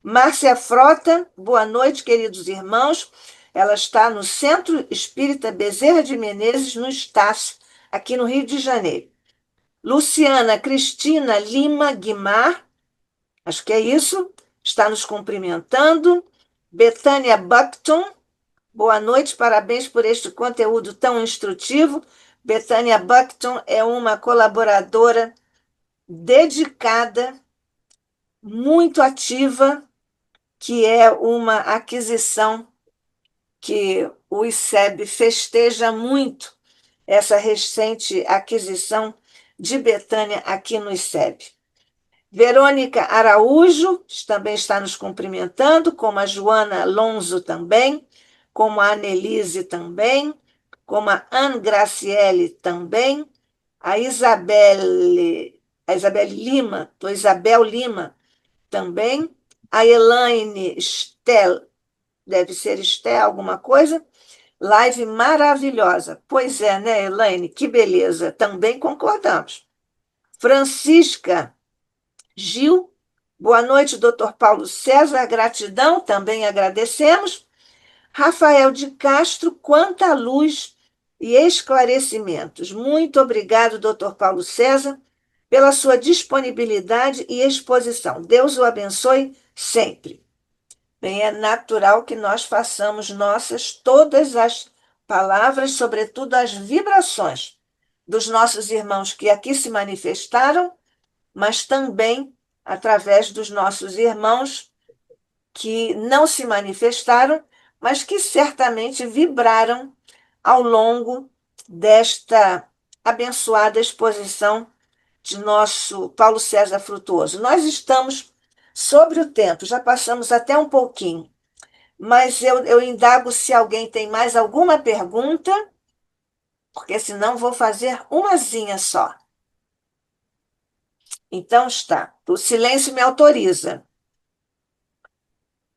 Márcia Frota, boa noite, queridos irmãos. Ela está no Centro Espírita Bezerra de Menezes, no Estácio, aqui no Rio de Janeiro. Luciana Cristina Lima Guimar, acho que é isso, está nos cumprimentando. Betânia Buckton, boa noite, parabéns por este conteúdo tão instrutivo. Betânia Buckton é uma colaboradora dedicada, muito ativa, que é uma aquisição que o ICEB festeja muito, essa recente aquisição de Betânia aqui no ICEB. Verônica Araújo também está nos cumprimentando, como a Joana Lonzo também, como a Annelise também, como a Anne Graciele também, a Isabel Lima, ou Isabel Lima também, a Elaine Stel, deve ser Estel alguma coisa, live maravilhosa. Pois é, né, Elaine? Que beleza. Também concordamos. Francisca Gil, boa noite, doutor Paulo César, gratidão, também agradecemos. Rafael de Castro, quanta luz e esclarecimentos. Muito obrigado, doutor Paulo César, pela sua disponibilidade e exposição. Deus o abençoe sempre. Bem, é natural que nós façamos nossas todas as palavras, sobretudo as vibrações dos nossos irmãos que aqui se manifestaram, mas também através dos nossos irmãos que não se manifestaram, mas que certamente vibraram ao longo desta abençoada exposição de nosso Paulo César Frutuoso. Nós estamos sobre o tempo, já passamos até um pouquinho, mas eu indago se alguém tem mais alguma pergunta, porque senão vou fazer umazinha só. Então está. O silêncio me autoriza.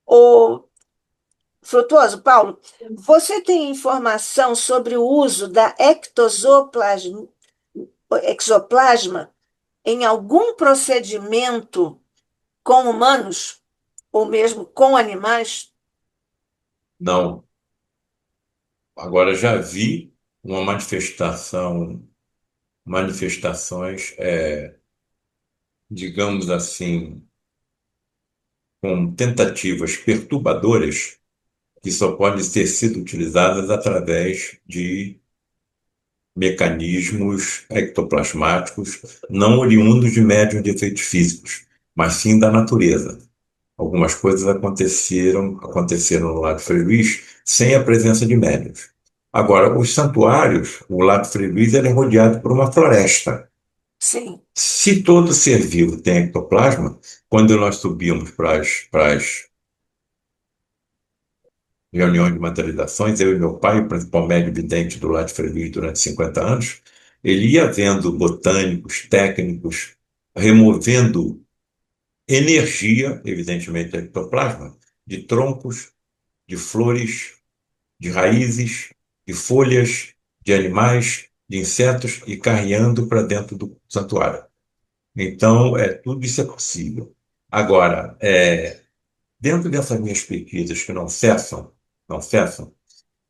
O Frutuoso, Paulo, você tem informação sobre o uso da exoplasma em algum procedimento com humanos ou mesmo com animais? Não. Agora já vi uma manifestações, digamos assim, com tentativas perturbadoras que só podem ter sido utilizadas através de mecanismos ectoplasmáticos não oriundos de médiums de efeitos físicos, mas sim da natureza. Algumas coisas aconteceram no Lago Frei Luís sem a presença de médiuns. Agora, os santuários, o Lago Frei Luís, ele é rodeado por uma floresta. Sim, Se todo ser vivo tem ectoplasma, quando nós subimos para as reuniões de materializações, eu e meu pai, o principal médium vidente do Lago Frei Luís durante 50 anos, ele ia vendo botânicos, técnicos, removendo energia, evidentemente, do ectoplasma, de troncos, de flores, de raízes, de folhas, de animais, de insetos e carreando para dentro do santuário. Então, tudo isso é possível. Agora, dentro dessas minhas pesquisas que não cessam,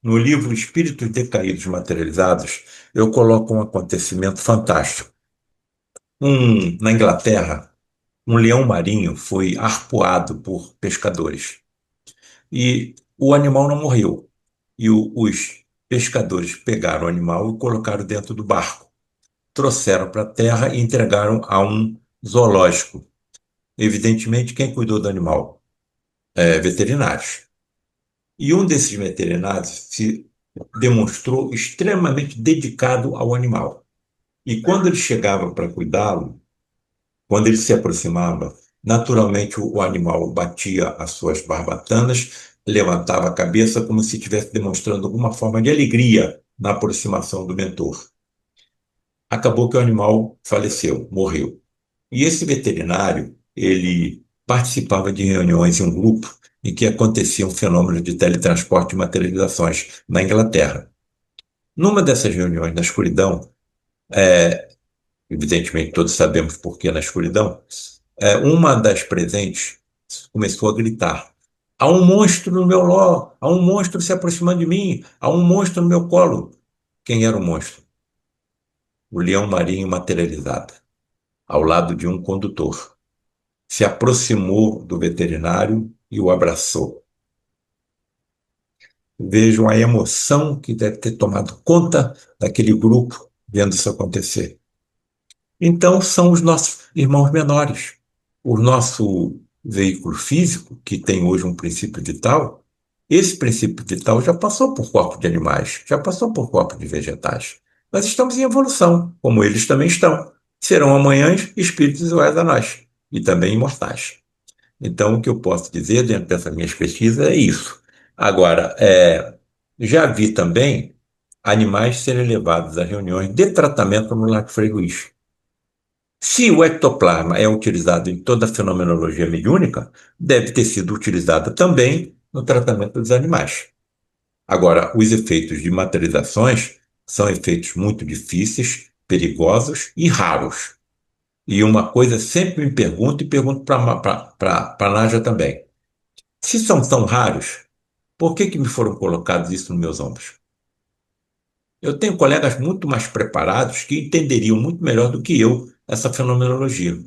no livro Espíritos Decaídos Materializados, eu coloco um acontecimento fantástico. Na Inglaterra, um leão marinho foi arpoado por pescadores e o animal não morreu. E os pescadores pegaram o animal e colocaram dentro do barco, trouxeram para a terra e entregaram a um zoológico. Evidentemente, quem cuidou do animal? Veterinários. E um desses veterinários se demonstrou extremamente dedicado ao animal. E quando ele chegava para cuidá-lo, quando ele se aproximava, naturalmente o animal batia as suas barbatanas, levantava a cabeça como se estivesse demonstrando alguma forma de alegria na aproximação do mentor. Acabou que o animal faleceu, morreu. E esse veterinário, ele participava de reuniões em um grupo em que aconteciam fenômenos de teletransporte e materializações na Inglaterra. Numa dessas reuniões na escuridão, evidentemente todos sabemos por que na escuridão, uma das presentes começou a gritar: há um monstro no meu ló, há um monstro se aproximando de mim, há um monstro no meu colo. Quem era o monstro? O leão marinho materializado, ao lado de um condutor. Se aproximou do veterinário e o abraçou. Vejam a emoção que deve ter tomado conta daquele grupo vendo isso acontecer. Então, são os nossos irmãos menores. O nosso veículo físico, que tem hoje um princípio vital, esse princípio vital já passou por corpos de animais, já passou por corpos de vegetais. Nós estamos em evolução, como eles também estão. Serão amanhã espíritos iguais a nós, e também imortais. Então, o que eu posso dizer dentro dessas minhas pesquisas é isso. Agora, já vi também animais serem levados a reuniões de tratamento no Lago Frei Luís. Se o ectoplasma é utilizado em toda a fenomenologia mediúnica, deve ter sido utilizado também no tratamento dos animais. Agora, os efeitos de materializações são efeitos muito difíceis, perigosos e raros. E uma coisa sempre me pergunto, e pergunto para a Nádia também. Se são tão raros, por que me foram colocados isso nos meus ombros? Eu tenho colegas muito mais preparados que entenderiam muito melhor do que eu essa fenomenologia.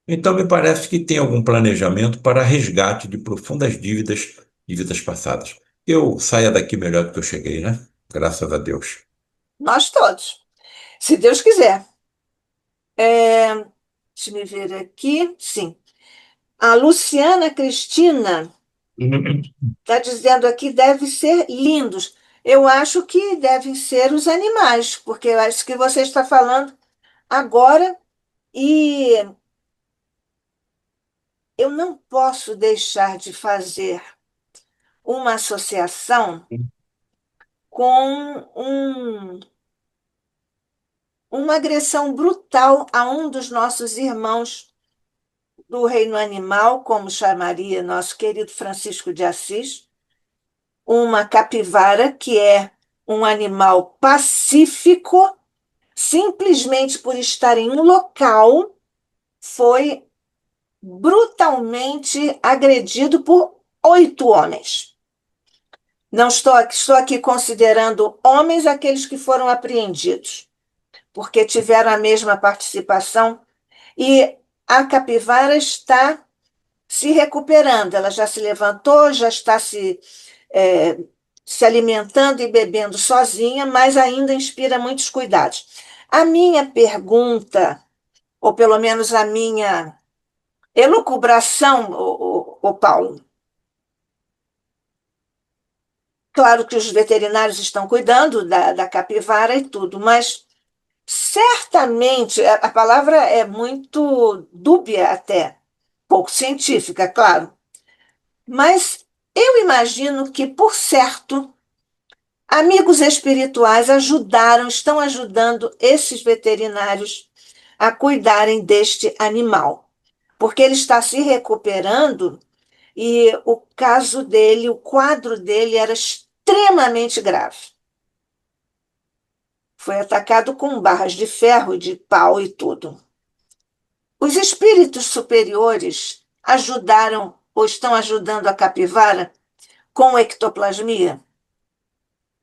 Então, me parece que tem algum planejamento para resgate de profundas dívidas de vidas passadas. Eu saia daqui melhor do que eu cheguei, né? Graças a Deus. nós todos, se Deus quiser. Deixa eu ver aqui. Sim. A Luciana Cristina está dizendo aqui deve ser lindos. Eu acho que devem ser os animais, porque eu acho que você está falando agora. E eu não posso deixar de fazer uma associação com uma agressão brutal a um dos nossos irmãos do reino animal, como chamaria nosso querido Francisco de Assis, uma capivara, que é um animal pacífico, simplesmente por estar em um local, foi brutalmente agredido por 8 homens. Não estou aqui considerando homens aqueles que foram apreendidos, porque tiveram a mesma participação, e a capivara está se recuperando. Ela já se levantou, já está é, se alimentando e bebendo sozinha, mas ainda inspira muitos cuidados. A minha pergunta, ou pelo menos a minha elucubração, o Paulo, claro que os veterinários estão cuidando da capivara e tudo, mas certamente a palavra é muito dúbia até, pouco científica, claro, mas eu imagino que, por certo, amigos espirituais estão ajudando esses veterinários a cuidarem deste animal, porque ele está se recuperando e o caso dele, o quadro dele era extremamente grave. Foi atacado com barras de ferro, de pau e tudo. Os espíritos superiores ajudaram ou estão ajudando a capivara com ectoplasmia?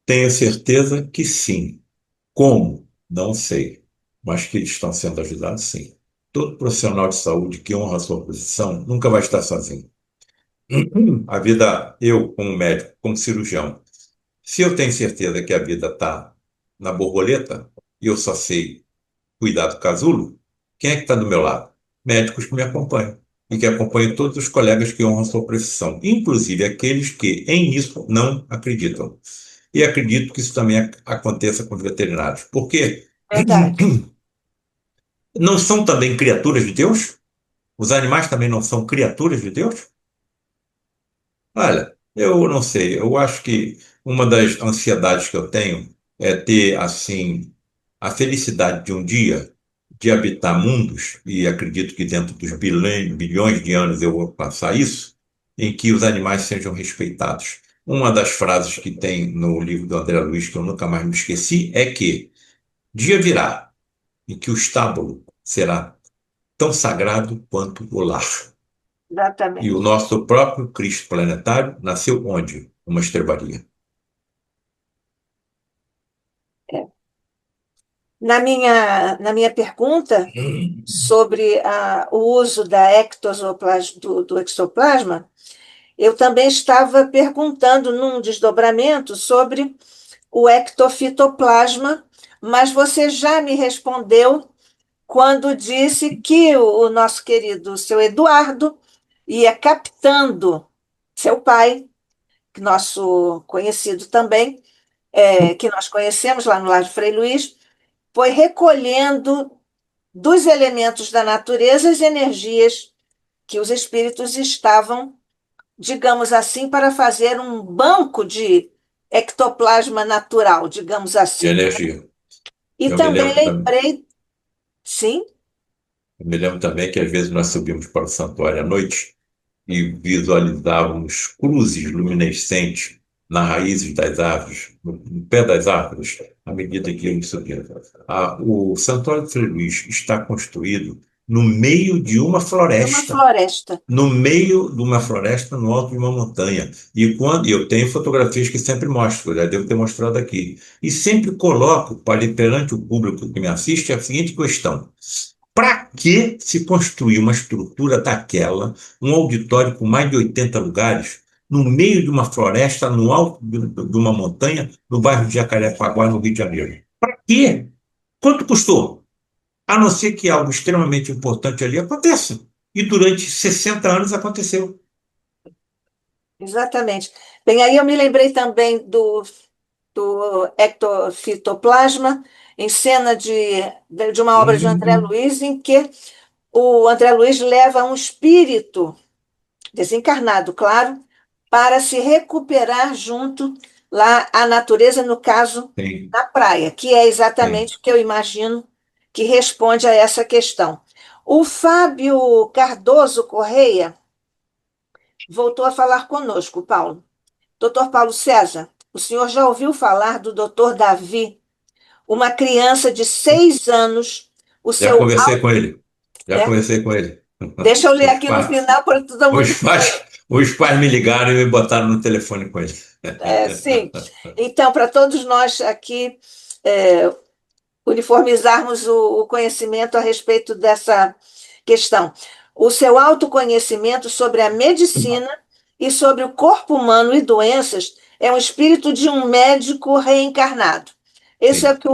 Tenho certeza que sim. Como? Não sei. Mas que eles estão sendo ajudados, sim. Todo profissional de saúde que honra a sua posição nunca vai estar sozinho. A vida, eu, como médico, como cirurgião, se eu tenho certeza que a vida está na borboleta e eu só sei cuidar do casulo, quem é que está do meu lado? Médicos que me acompanham e que acompanham todos os colegas que honram a sua profissão, inclusive aqueles que em isso não acreditam. E acredito que isso também aconteça com os veterinários. Porque Verdade. não são também criaturas de Deus? Os animais também não são criaturas de Deus? Olha, eu não sei. Eu acho que uma das ansiedades que eu tenho é ter, assim, a felicidade de um dia de habitar mundos, e acredito que dentro dos bilhões de anos eu vou passar isso, em que os animais sejam respeitados. Uma das frases que tem no livro do André Luiz, que eu nunca mais me esqueci, é que dia virá em que o estábulo será tão sagrado quanto o lar. E o Exatamente. nosso próprio Cristo planetário nasceu onde? Uma estrebaria. É. Na minha pergunta sobre o uso do exoplasma, eu também estava perguntando num desdobramento sobre o ectofitoplasma, mas você já me respondeu quando disse que o nosso querido seu Eduardo ia captando seu pai, nosso conhecido também, que nós conhecemos lá no Lar de Frei Luís, foi recolhendo dos elementos da natureza as energias que os espíritos estavam, digamos assim, para fazer um banco de ectoplasma natural, digamos De assim. energia. E Eu me também lembro, tam- lembrei, sim, eu me lembro também que às vezes nós subimos para o santuário à noite e visualizávamos cruzes luminescentes nas raízes das árvores, no pé das árvores, à medida que íamos subindo. O Santuário de Frei Luís está construído no meio de uma numa floresta. floresta. No meio de uma floresta, no alto de uma montanha. E quando eu tenho fotografias que sempre mostro, já devo ter mostrado aqui. E sempre coloco perante o público que me assiste a seguinte questão: para que se construir uma estrutura daquela, um auditório com mais de 80 lugares, no meio de uma floresta, no alto de uma montanha, no bairro de Jacarepaguá, no Rio de Janeiro? Para quê? Quanto custou? A não ser que algo extremamente importante ali aconteça. E durante 60 anos aconteceu. Exatamente. Bem, aí eu me lembrei também do do ectofitoplasma, em cena de uma obra de André Hum, Luiz, em que o André Luiz leva um espírito desencarnado, claro, para se recuperar junto lá à natureza, no caso, sim, na praia, que é sim. exatamente o que eu imagino que responde a essa questão. O Fábio Cardoso Correia voltou a falar conosco, Paulo. Doutor Paulo César, o senhor já ouviu falar do doutor Davi, uma criança de 6 anos, o Já seu... conversei com ele. Já É, conversei com ele. deixa eu ler Os aqui no pais, final para todo mundo. os pais me ligaram e me botaram no telefone com ele. Sim. Então, para todos nós aqui uniformizarmos o conhecimento a respeito dessa questão. O seu autoconhecimento sobre a medicina e sobre o corpo humano e doenças é um espírito de um médico reencarnado. Esse é o Sim. que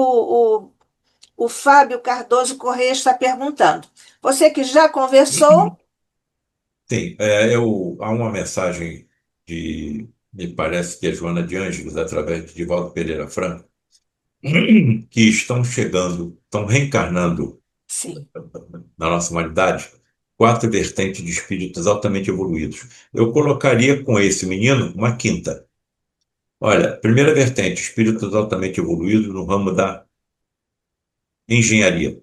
o Fábio Cardoso Correia está perguntando. Você que já conversou, Sim, há uma mensagem me parece que é Joana de Ângeles, através de Divaldo Pereira Franco, que estão chegando, estão reencarnando sim, na nossa humanidade quatro vertentes de espíritos altamente evoluídos. Eu colocaria com esse menino uma quinta. Olha, primeira vertente, espíritos altamente evoluídos no ramo da engenharia,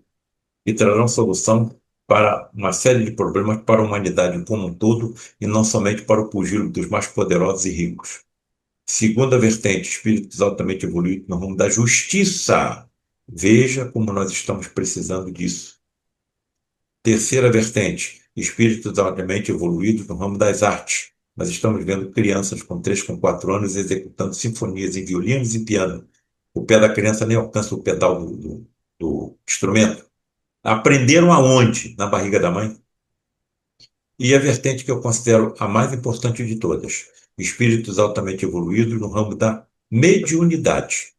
e trarão solução para uma série de problemas para a humanidade como um todo e não somente para o pugilo dos mais poderosos e ricos. Segunda vertente, espíritos altamente evoluídos no rumo da justiça. Veja como nós estamos precisando disso. Terceira vertente, espíritos altamente evoluídos no ramo das artes. Nós estamos vendo crianças com 3, com 4 anos executando sinfonias em violinos e piano. O pé da criança nem alcança o pedal do instrumento. Aprenderam aonde? Na barriga da mãe? E a vertente que eu considero a mais importante de todas, espíritos altamente evoluídos no ramo da mediunidade.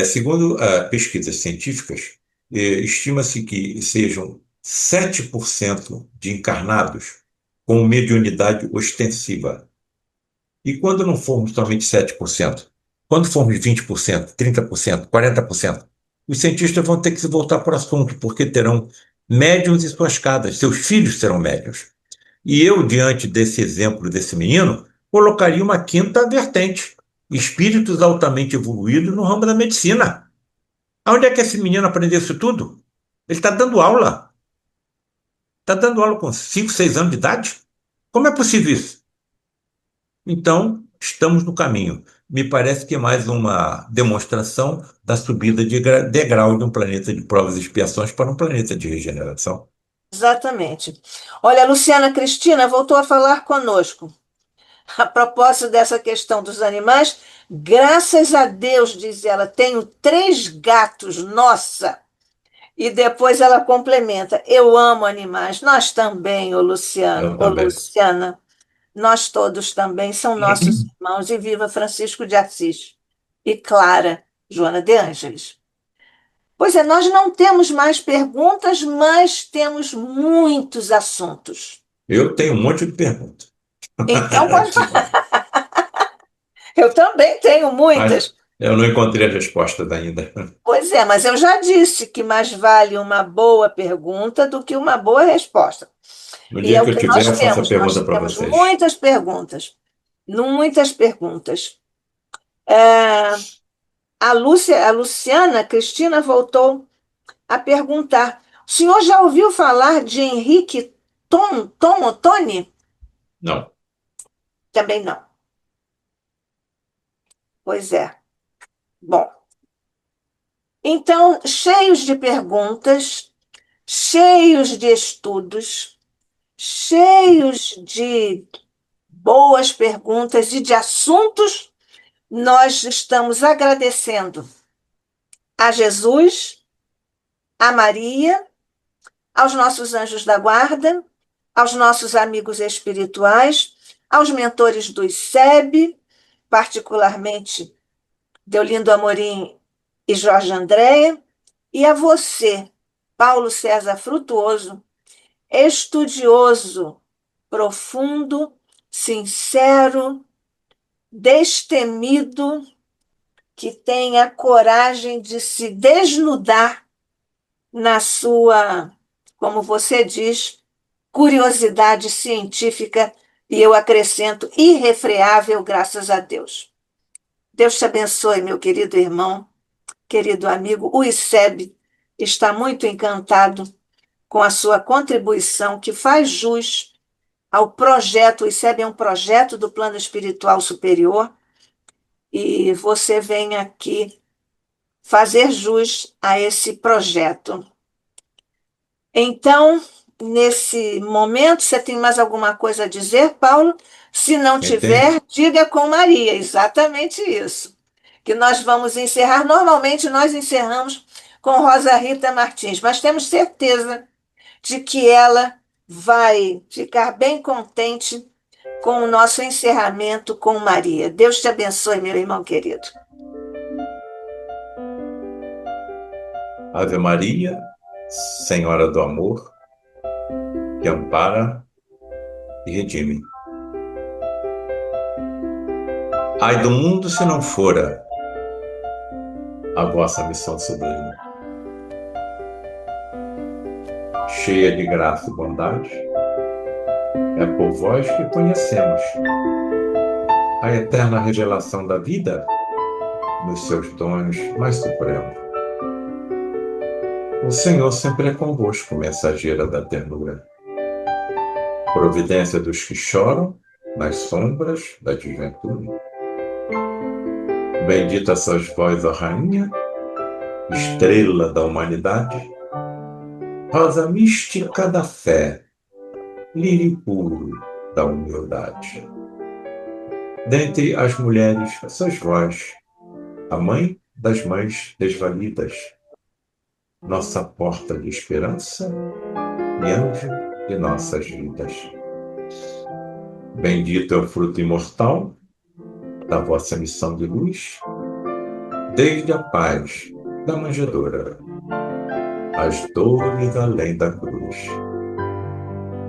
Segundo pesquisas científicas, estima-se que sejam 7% de encarnados com mediunidade ostensiva. E quando não formos somente 7%, quando formos 20%, 30%, 40%, os cientistas vão ter que se voltar para o assunto, porque terão médiuns em suas casas, seus filhos serão médiuns. E eu, diante desse exemplo desse menino, colocaria uma quinta vertente: espíritos altamente evoluídos no ramo da medicina. Onde é que esse menino aprendeu isso tudo? Ele está dando aula. Está dando aula com 5, 6 anos de idade? Como é possível isso? Então, estamos no caminho. Me parece que é mais uma demonstração da subida de degrau de um planeta de provas e expiações para um planeta de regeneração. exatamente. Olha, a Luciana Cristina voltou a falar conosco. A propósito dessa questão dos animais, graças a Deus, diz ela, tenho 3 gatos, nossa. E depois ela complementa: eu amo animais. Nós também, ô Luciano, Eu ô também. Luciana, nós todos também são nossos irmãos. E viva Francisco de Assis e Clara Joana de Ângeles. Pois é, nós não temos mais perguntas, mas temos muitos assuntos. Eu tenho um monte de perguntas. Então, pode... eu também tenho Mas muitas. eu não encontrei as respostas ainda. Pois é, mas eu já disse que mais vale uma boa pergunta do que uma boa resposta. No E é dia o que eu que tiver, eu faço a nós pergunta para temos vocês. muitas perguntas, muitas perguntas. É, a Luciana Cristina voltou a perguntar: o senhor já ouviu falar de Henrique Tom Ottoni? Não. Também não. Pois é. Bom, então, cheios de perguntas, cheios de estudos, cheios de boas perguntas e de assuntos, nós estamos agradecendo a Jesus, a Maria, aos nossos anjos da guarda, aos nossos amigos espirituais, aos mentores do ICEB, particularmente Deolindo Amorim e Jorge Andréa, e a você, Paulo César Frutuoso, estudioso, profundo, sincero, destemido, que tem a coragem de se desnudar na sua, como você diz, curiosidade científica, e eu acrescento, irrefreável, graças a Deus. Deus te abençoe, meu querido irmão, querido amigo. O ICEB está muito encantado com a sua contribuição, que faz jus ao projeto. O ICEB é um projeto do Plano Espiritual Superior, e você vem aqui fazer jus a esse projeto. Então, nesse momento, você tem mais alguma coisa a dizer, Paulo? Se não Entende? tiver, diga com Maria, exatamente isso. Que nós vamos encerrar. Normalmente, nós encerramos com Rosa Rita Martins, mas temos certeza de que ela vai ficar bem contente com o nosso encerramento com Maria. Deus te abençoe, meu irmão querido. Ave Maria, Senhora do Amor, que ampara e redime. Ai do mundo se não fora a vossa missão sublime, cheia de graça e bondade, é por vós que conhecemos a eterna revelação da vida nos seus dons mais supremos. O Senhor sempre é convosco, mensageira da ternura, providência dos que choram nas sombras da desventura. Bendita sois vós, ó Rainha, estrela da humanidade, rosa mística da fé, lírio puro da humildade. Dentre as mulheres, sois vós, a mãe das mães desvalidas, nossa porta de esperança e anjo de nossas vidas. Bendito é o fruto imortal da vossa missão de luz, desde a paz da manjedoura, as dores além da cruz.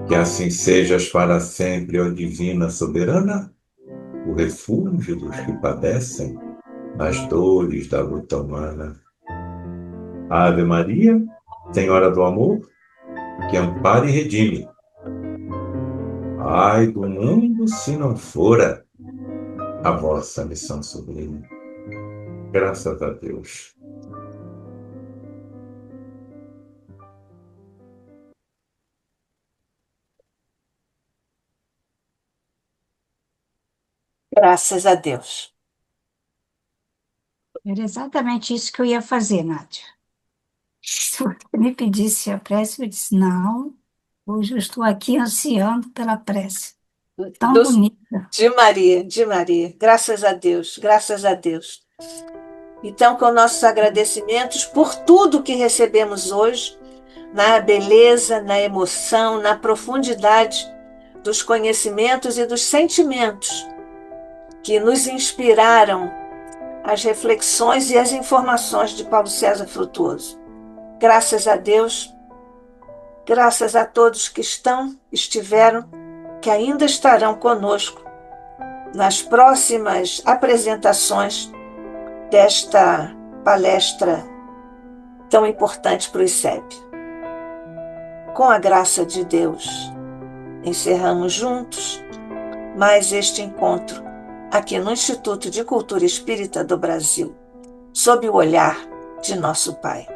Que assim sejas para sempre, ó divina soberana, o refúgio dos que padecem nas dores da luta humana. Ave Maria, Senhora do Amor, que ampara e redime. Ai do mundo se não fora a vossa missão sublime. Graças a Deus. Graças a Deus. Era exatamente isso que eu ia fazer, Nádia. Se você me pedisse a prece, eu disse, não, hoje eu estou aqui ansiando pela prece. Tão Do- bonita. de Maria, de Maria. Graças a Deus, graças a Deus. Então, com nossos agradecimentos por tudo que recebemos hoje, na beleza, na emoção, na profundidade dos conhecimentos e dos sentimentos que nos inspiraram as reflexões e as informações de Paulo César Frutuoso. Graças a Deus, graças a todos que estiveram, que ainda estarão conosco nas próximas apresentações desta palestra tão importante para o ICEB. Com a graça de Deus, encerramos juntos mais este encontro aqui no Instituto de Cultura Espírita do Brasil, sob o olhar de nosso Pai.